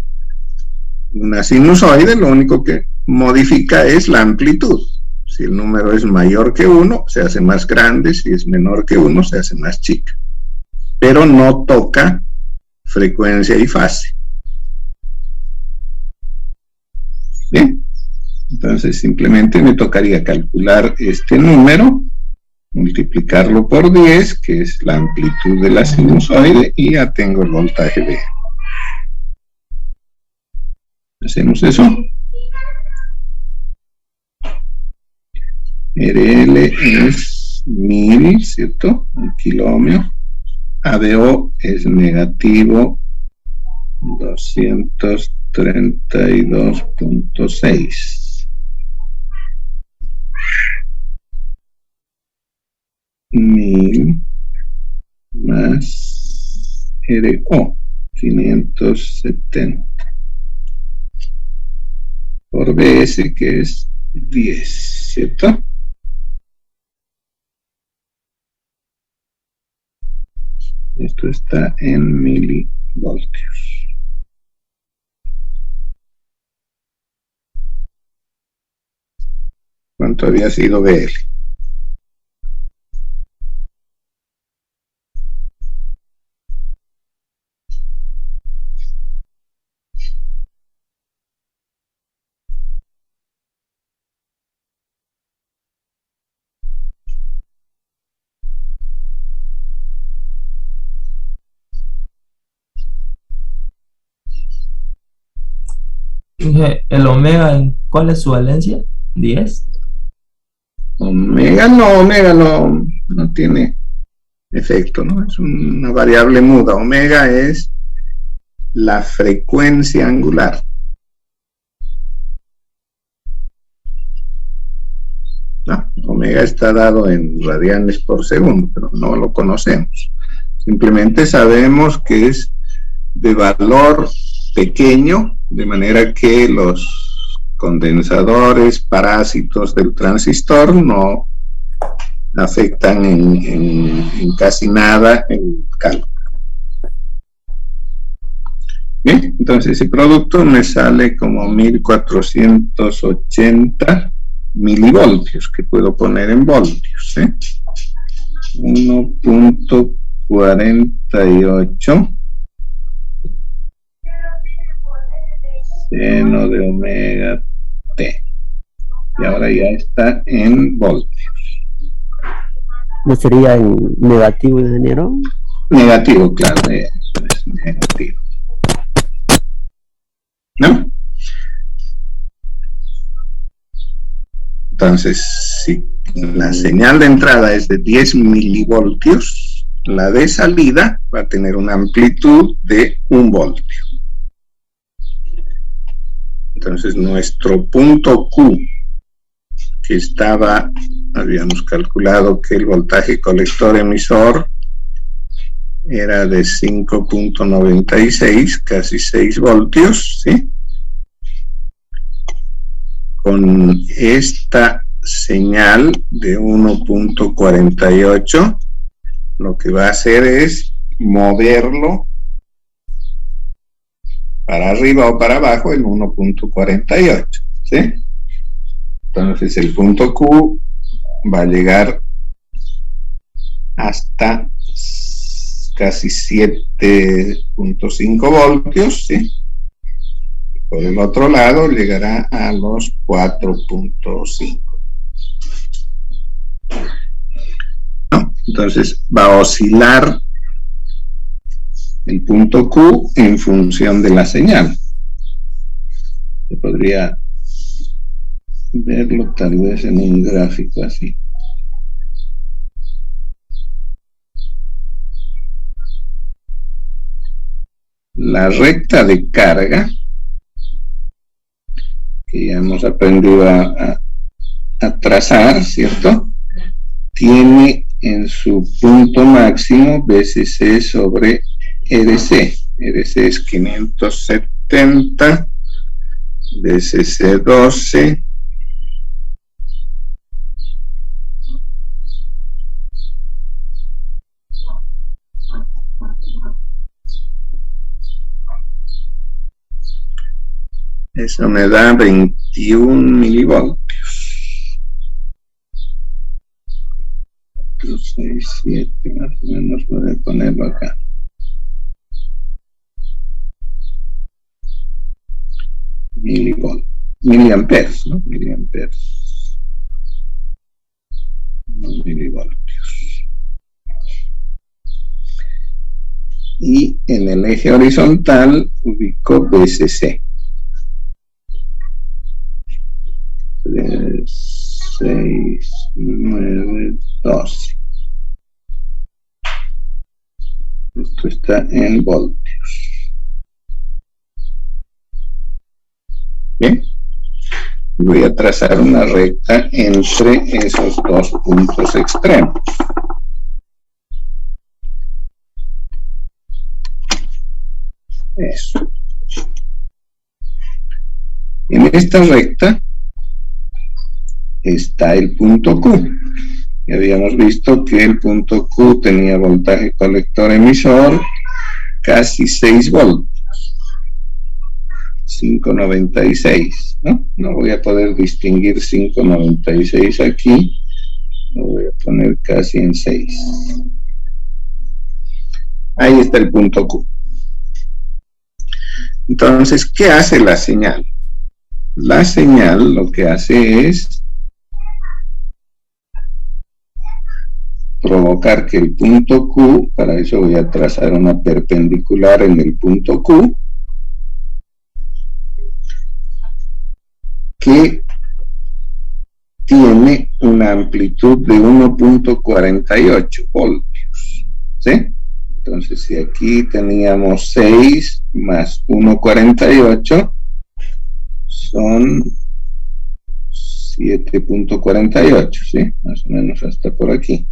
una sinusoide, lo único que modifica es la amplitud. Si el número es mayor que 1, se hace más grande; si es menor que 1, se hace más chica. Pero no toca frecuencia y fase. Bien, entonces simplemente me tocaría calcular este número, multiplicarlo por 10, que es la amplitud de la sinusoide, y ya tengo el voltaje B. Hacemos eso. RL es 1000, ¿cierto? Un kilómetro. ABO es negativo 232.6 1000 más RO 570 por BS, que es 10, ¿cierto? Esto está en milivoltios. ¿Cuánto había sido BL? El omega, ¿cuál es su valencia? 10. Omega no tiene efecto, ¿no? Es una variable muda. Omega es la frecuencia angular. ¿No? Omega está dado en radianes por segundo, pero no lo conocemos. Simplemente sabemos que es de valor pequeño, de manera que los condensadores, parásitos del transistor no afectan en casi nada el cálculo. Bien, entonces ese producto me sale como 1480 milivoltios, que puedo poner en voltios, 1.48 seno de omega t, y ahora ya está en voltios. ¿No sería en negativo, ingeniero? Negativo, claro, eso es negativo, ¿no? Entonces, si la señal de entrada es de 10 milivoltios, la de salida va a tener una amplitud de 1 voltio. Entonces, nuestro punto Q, que habíamos calculado que el voltaje colector emisor era de 5.96, casi 6 voltios, ¿sí? Con esta señal de 1.48, lo que va a hacer es moverlo para arriba o para abajo en 1.48, ¿sí? Entonces el punto Q va a llegar hasta casi 7.5 voltios, ¿sí? Por el otro lado llegará a los 4.5. ¿No? Entonces va a oscilar el punto Q en función de la señal. Se podría verlo tal vez en un gráfico así. La recta de carga, que ya hemos aprendido a trazar, ¿cierto? Tiene en su punto máximo BCC sobre RC. RC es 570, BCC 12, eso me da 21 milivoltios. 4, 6, 7, más o menos voy a ponerlo acá. Miliamperes, ¿no? Miliamperes. Milivoltios. Y en el eje horizontal ubico BCC. 3, 6, 9, 12. Esto está en voltios. Bien, voy a trazar una recta entre esos dos puntos extremos. Eso. En esta recta está el punto Q. Ya habíamos visto que el punto Q tenía voltaje colector emisor casi 6 voltios. 596, ¿no? No voy a poder distinguir 596 aquí. Lo voy a poner casi en 6. Ahí está el punto Q. Entonces, ¿qué hace la señal? La señal lo que hace es provocar que el punto Q, para eso voy a trazar una perpendicular en el punto Q, que tiene una amplitud de 1.48 voltios, ¿sí? Entonces, si aquí teníamos 6 más 1.48, son 7.48, ¿sí? Más o menos hasta por aquí.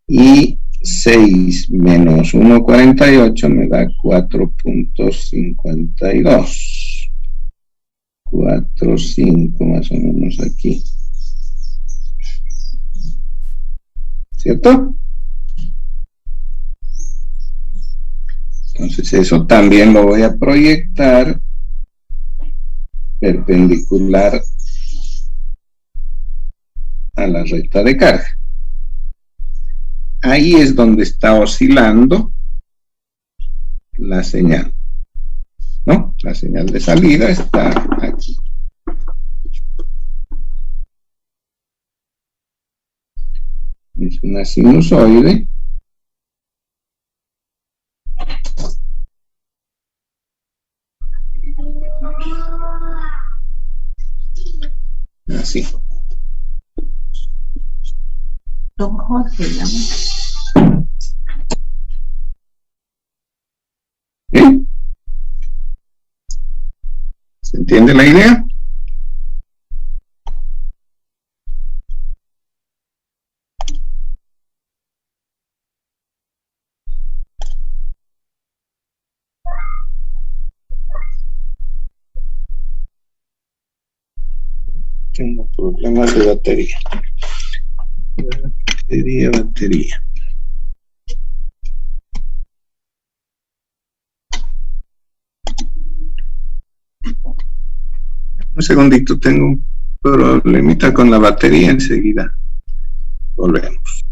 Y 6 menos 1.48 me da 4.52. 4.5 más o menos aquí. ¿Cierto? Entonces eso también lo voy a proyectar perpendicular a la recta de carga. Ahí es donde está oscilando la señal, ¿no? La señal de salida está aquí. Es una sinusoide. Así. Don Jorge, ¿Bien? ¿Se entiende la idea? Tengo problemas de batería. Batería. Un segundito, tengo un problemita con la batería, enseguida volvemos.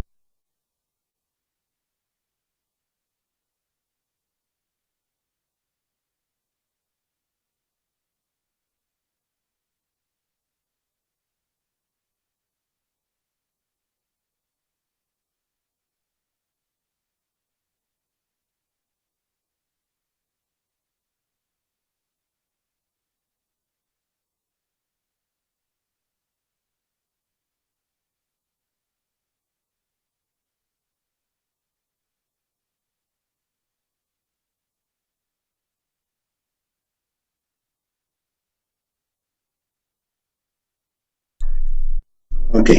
Ok,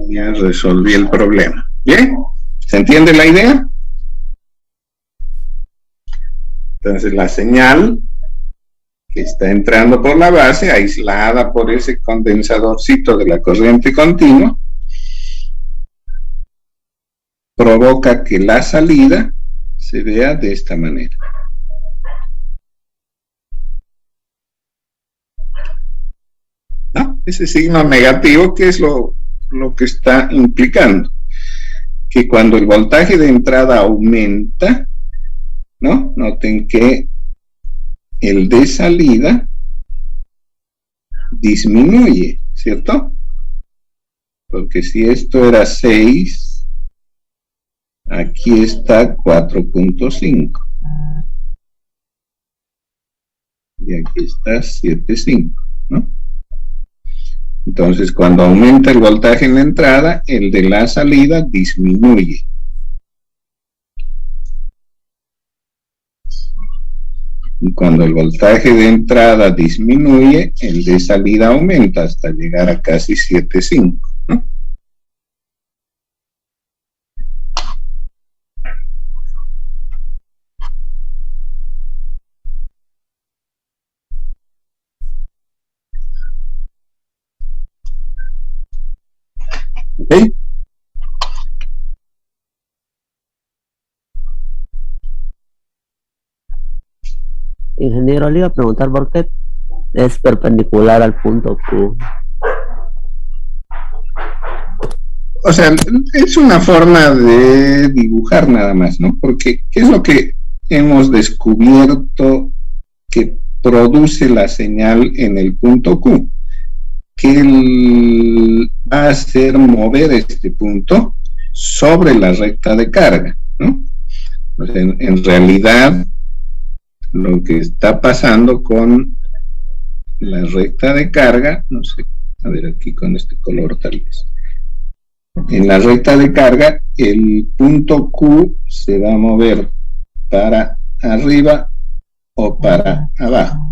ya resolví el problema. ¿Bien? ¿Se entiende la idea? Entonces la señal que está entrando por la base, aislada por ese condensadorcito de la corriente continua, provoca que la salida se vea de esta manera. ¿No? Ese signo negativo, ¿qué es lo que está implicando? Que cuando el voltaje de entrada aumenta, ¿no? Noten que el de salida disminuye, ¿cierto? Porque si esto era 6, aquí está 4.5. Y aquí está 7.5, ¿no? Entonces, cuando aumenta el voltaje en la entrada, el de la salida disminuye. Y cuando el voltaje de entrada disminuye, el de salida aumenta hasta llegar a casi 7,5, ¿no? ¿Ok? Ingeniero, le iba a preguntar por qué es perpendicular al punto Q. O sea, es una forma de dibujar nada más, ¿no? Porque, ¿qué es lo que hemos descubierto que produce la señal en el punto Q? Que va a hacer mover este punto sobre la recta de carga, ¿no? O sea, en realidad, lo que está pasando con la recta de carga, no sé, a ver aquí con este color tal vez. En la recta de carga, el punto Q se va a mover para arriba o para abajo.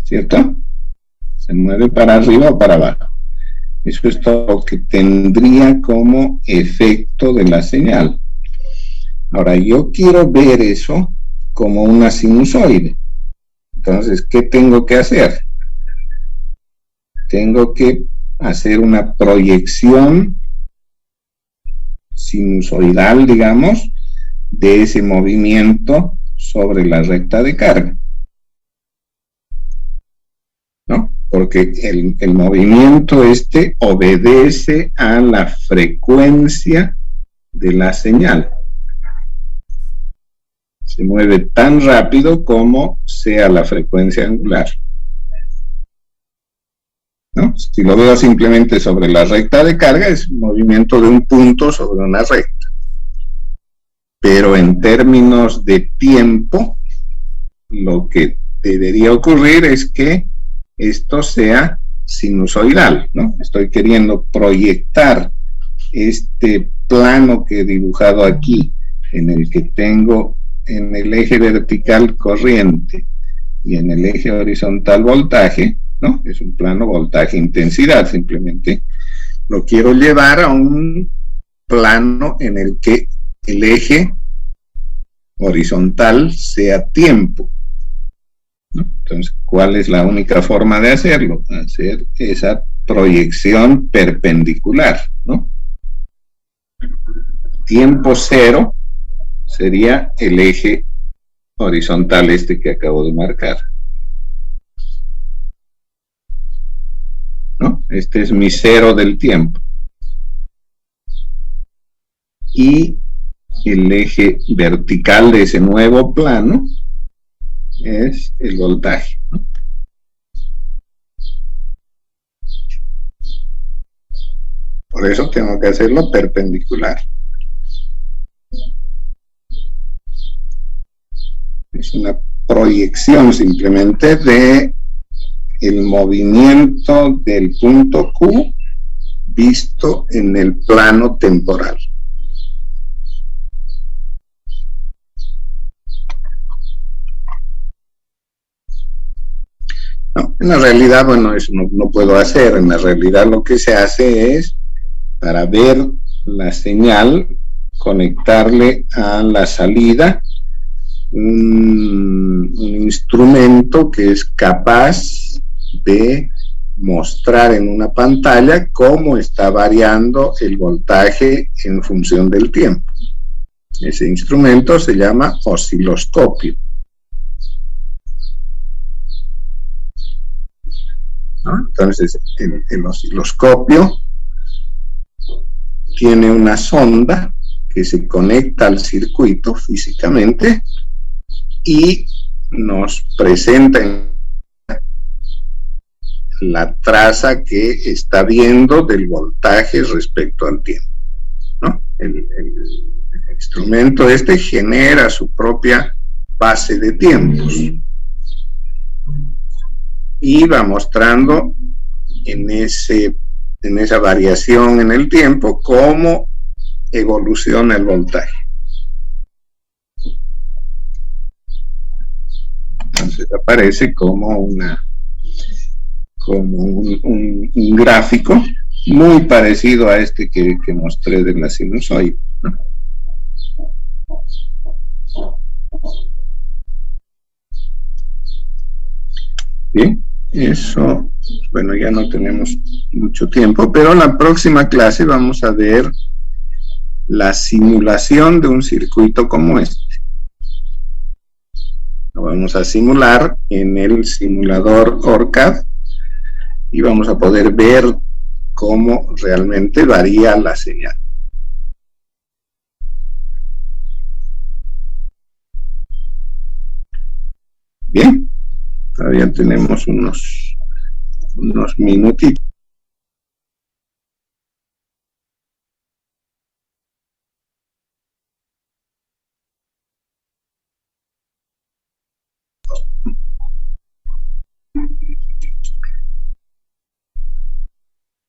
¿Cierto? Se mueve para arriba o para abajo. Eso es todo lo que tendría como efecto de la señal. Ahora, yo quiero ver eso como una sinusoide. Entonces, ¿qué tengo que hacer? Tengo que hacer una proyección sinusoidal, digamos, de ese movimiento sobre la recta de carga, ¿no? Porque el movimiento este obedece a la frecuencia de la señal. Se mueve tan rápido como sea la frecuencia angular, ¿no? Si lo veo simplemente sobre la recta de carga, es un movimiento de un punto sobre una recta. Pero en términos de tiempo, lo que debería ocurrir es que esto sea sinusoidal, ¿no? Estoy queriendo proyectar este plano que he dibujado aquí, en el que tengo en el eje vertical corriente y en el eje horizontal voltaje, ¿no? Es un plano voltaje-intensidad, simplemente lo quiero llevar a un plano en el que el eje horizontal sea tiempo, ¿no? Entonces, ¿cuál es la única forma de hacerlo? Hacer esa proyección perpendicular, ¿no? Tiempo cero sería el eje horizontal este que acabo de marcar, ¿no? Este es mi cero del tiempo. Y el eje vertical de ese nuevo plano es el voltaje, ¿no? Por eso tengo que hacerlo perpendicular. Es una proyección simplemente de el movimiento del punto Q visto en el plano temporal. No, en la realidad, bueno, eso no puedo hacer. En la realidad lo que se hace es, para ver la señal, conectarle a la salida un instrumento que es capaz de mostrar en una pantalla cómo está variando el voltaje en función del tiempo. Ese instrumento se llama osciloscopio, ¿no? Entonces, el osciloscopio tiene una sonda que se conecta al circuito físicamente y nos presenta la traza que está viendo del voltaje respecto al tiempo, ¿no? El instrumento este genera su propia base de tiempos y va mostrando en esa variación en el tiempo cómo evoluciona el voltaje. Entonces aparece como un gráfico muy parecido a este que mostré de la sinusoide, ¿no? Bien, eso, bueno, ya no tenemos mucho tiempo, pero en la próxima clase vamos a ver la simulación de un circuito como este. Lo vamos a simular en el simulador ORCAD y vamos a poder ver cómo realmente varía la señal. Bien, todavía tenemos unos minutitos.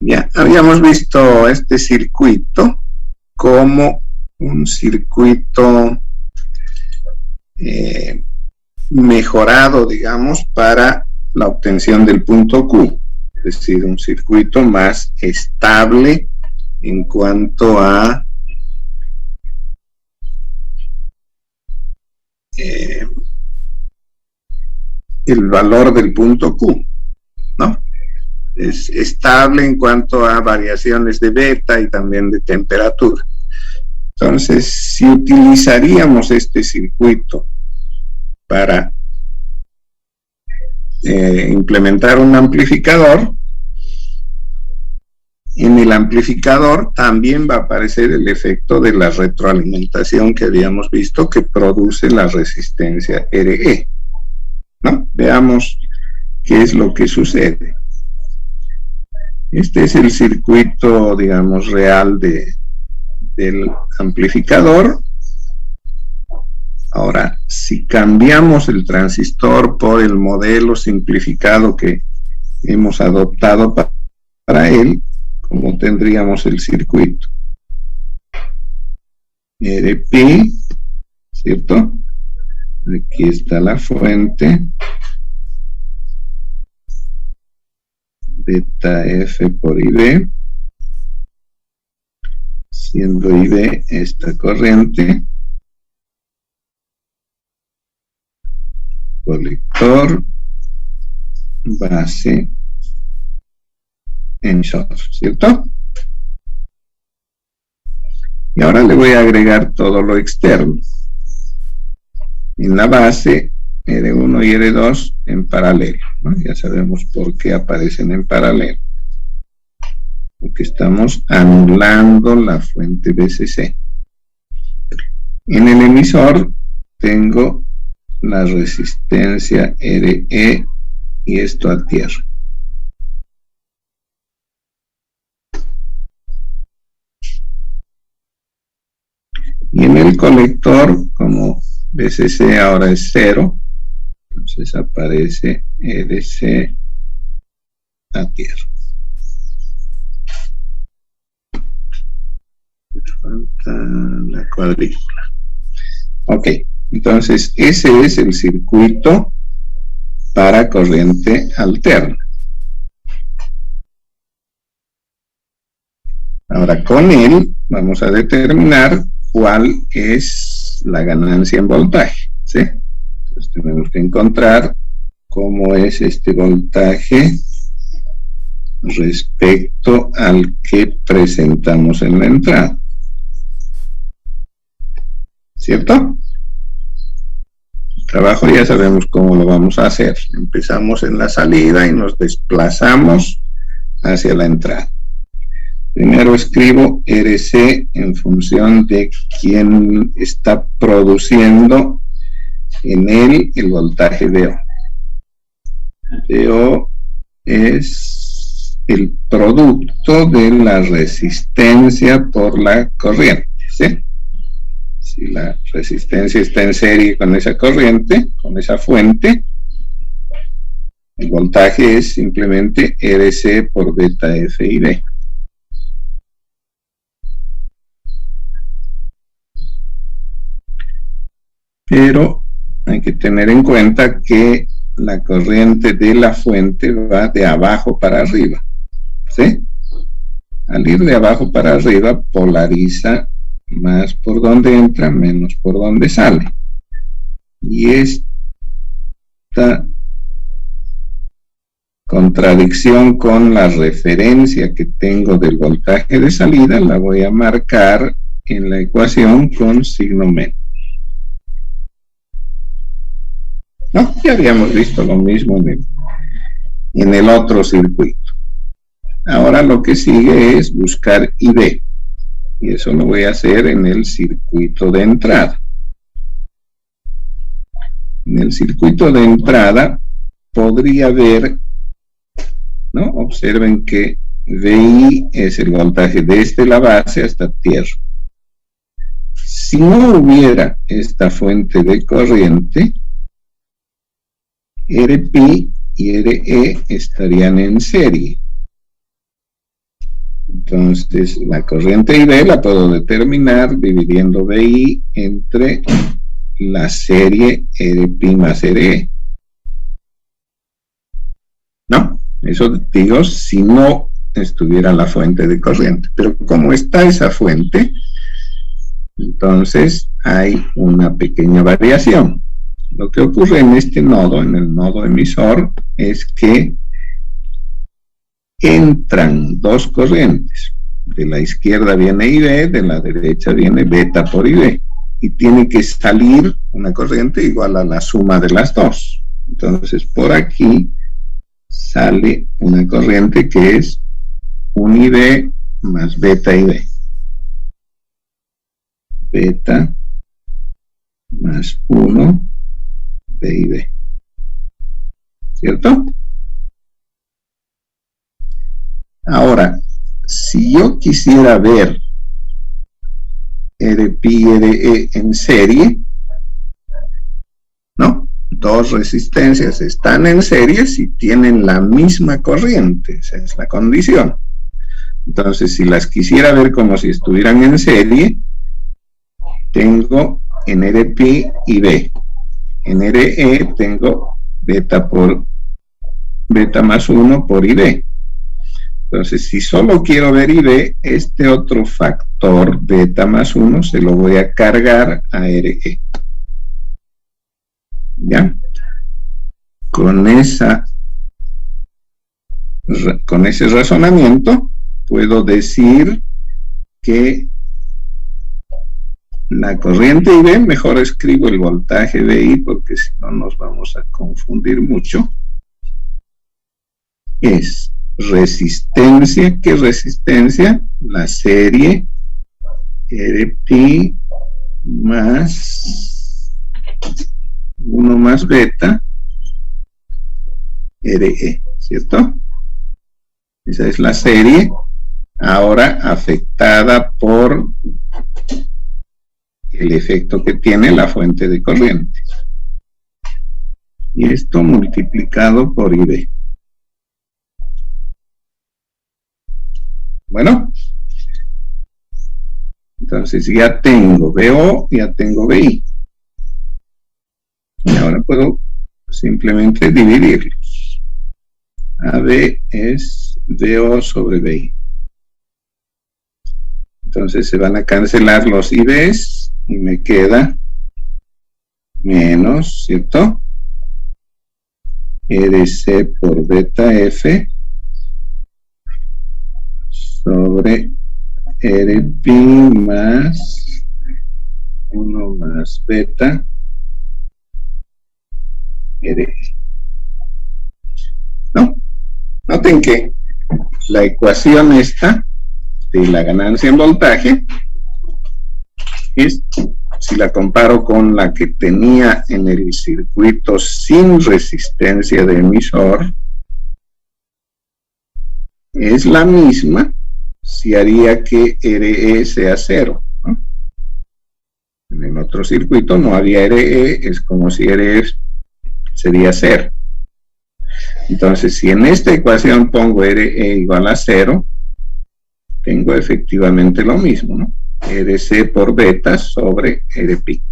Ya habíamos visto este circuito como un circuito mejorado, digamos, para la obtención del punto Q, es decir, un circuito más estable en cuanto a el valor del punto Q, ¿no? Es estable en cuanto a variaciones de beta y también de temperatura. Entonces, si utilizaríamos este circuito para implementar un amplificador, en el amplificador también va a aparecer el efecto de la retroalimentación que habíamos visto que produce la resistencia RE, ¿no? Veamos qué es lo que sucede. Este es el circuito, digamos, real del amplificador. Ahora, si cambiamos el transistor por el modelo simplificado que hemos adoptado para él, ¿cómo tendríamos el circuito? RP, ¿cierto? Aquí está la fuente. Beta F por IB, siendo IB esta corriente, colector, base, emisor, ¿cierto? Y ahora le voy a agregar todo lo externo. En la base, R1 y R2 en paralelo, ¿no? Ya sabemos por qué aparecen en paralelo. Porque estamos anulando la fuente BCC. En el emisor tengo la resistencia RE y esto a tierra. Y en el colector, como BCC ahora es 0, entonces aparece RC a tierra. Falta la cuadrícula. Ok, entonces ese es el circuito para corriente alterna. Ahora con él vamos a determinar cuál es la ganancia en voltaje, ¿sí? Entonces tenemos que encontrar cómo es este voltaje respecto al que presentamos en la entrada, ¿cierto? El trabajo ya sabemos cómo lo vamos a hacer. Empezamos en la salida y nos desplazamos hacia la entrada. Primero escribo RC en función de quién está produciendo en él el voltaje VO. VO es el producto de la resistencia por la corriente, ¿sí? Si la resistencia está en serie con esa corriente, con esa fuente, El voltaje es simplemente RC por beta F y B. Pero hay que tener en cuenta que la corriente de la fuente va de abajo para arriba, ¿sí? Al ir de abajo para arriba, polariza más por donde entra, menos por donde sale. Y esta contradicción con la referencia que tengo del voltaje de salida la voy a marcar en la ecuación con signo menos. No, ya habíamos visto lo mismo en el otro circuito. Ahora lo que sigue es buscar IB. Y eso lo voy a hacer en el circuito de entrada. En el circuito de entrada podría ver, ¿no? Observen que VI es el voltaje desde la base hasta tierra. Si no hubiera esta fuente de corriente, RP y RE estarían en serie. Entonces, la corriente IB la puedo determinar dividiendo VI entre la serie RP más RE. ¿No? Eso digo si no estuviera la fuente de corriente. Pero como está esa fuente, entonces hay una pequeña variación. Lo que ocurre en este nodo, en el nodo emisor, es que entran dos corrientes. De la izquierda viene IB, de la derecha viene beta por IB. Y tiene que salir una corriente igual a la suma de las dos. Entonces, por aquí sale una corriente que es un IB más beta IB. Beta más 1 de IB. ¿Cierto? Ahora, si yo quisiera ver RP y RE en serie, ¿no? Dos resistencias están en serie si tienen la misma corriente, esa es la condición. Entonces, si las quisiera ver como si estuvieran en serie, tengo en RP y B. En RE tengo beta más 1 por IB. Entonces, si solo quiero ver IB, este otro factor beta más 1 se lo voy a cargar a RE. ¿Ya? Con ese razonamiento puedo decir que la corriente IB, mejor escribo el voltaje VI porque si no nos vamos a confundir mucho, es resistencia. ¿Qué resistencia? La serie RP más 1 más beta RE, ¿cierto? Esa es la serie, ahora afectada por el efecto que tiene la fuente de corriente. Y esto multiplicado por IB. Bueno, entonces ya tengo VO, ya tengo VI. Y ahora puedo simplemente dividirlos. AB es VO sobre VI. Entonces se van a cancelar los IBs y me queda menos, ¿cierto? RC por beta F sobre RP más 1 más beta RE. ¿No? Noten que la ecuación esta de la ganancia en voltaje es, si la comparo con la que tenía en el circuito sin resistencia de emisor, es la misma si haría que RE sea 0, ¿no? En el otro circuito no había RE, es como si RE sería 0. Entonces, si en esta ecuación pongo RE igual a 0, tengo efectivamente lo mismo, ¿no? RC por beta sobre RP.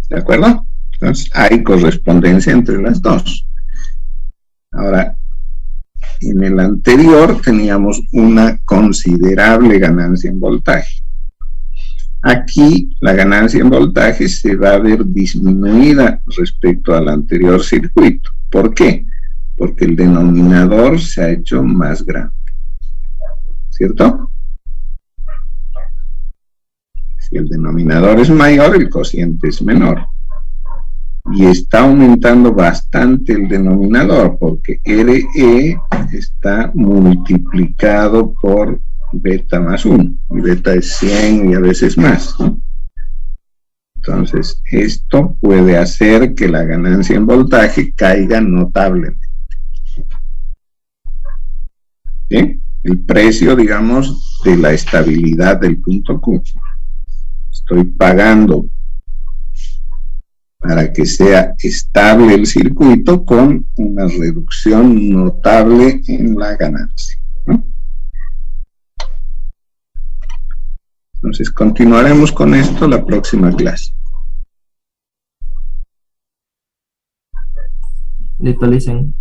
¿De acuerdo? Entonces, hay correspondencia entre las dos. Ahora, en el anterior teníamos una considerable ganancia en voltaje. Aquí la ganancia en voltaje se va a ver disminuida respecto al anterior circuito. ¿Por qué? Porque el denominador se ha hecho más grande. ¿Cierto? Si el denominador es mayor, el cociente es menor. Y está aumentando bastante el denominador, porque RE está multiplicado por beta más 1. Y beta es 100 y a veces más, ¿no? Entonces, esto puede hacer que la ganancia en voltaje caiga notablemente. ¿Sí? El precio, digamos, de la estabilidad del punto Q. Estoy pagando para que sea estable el circuito con una reducción notable en la ganancia, ¿no? Entonces, continuaremos con esto la próxima clase. Listo, listen.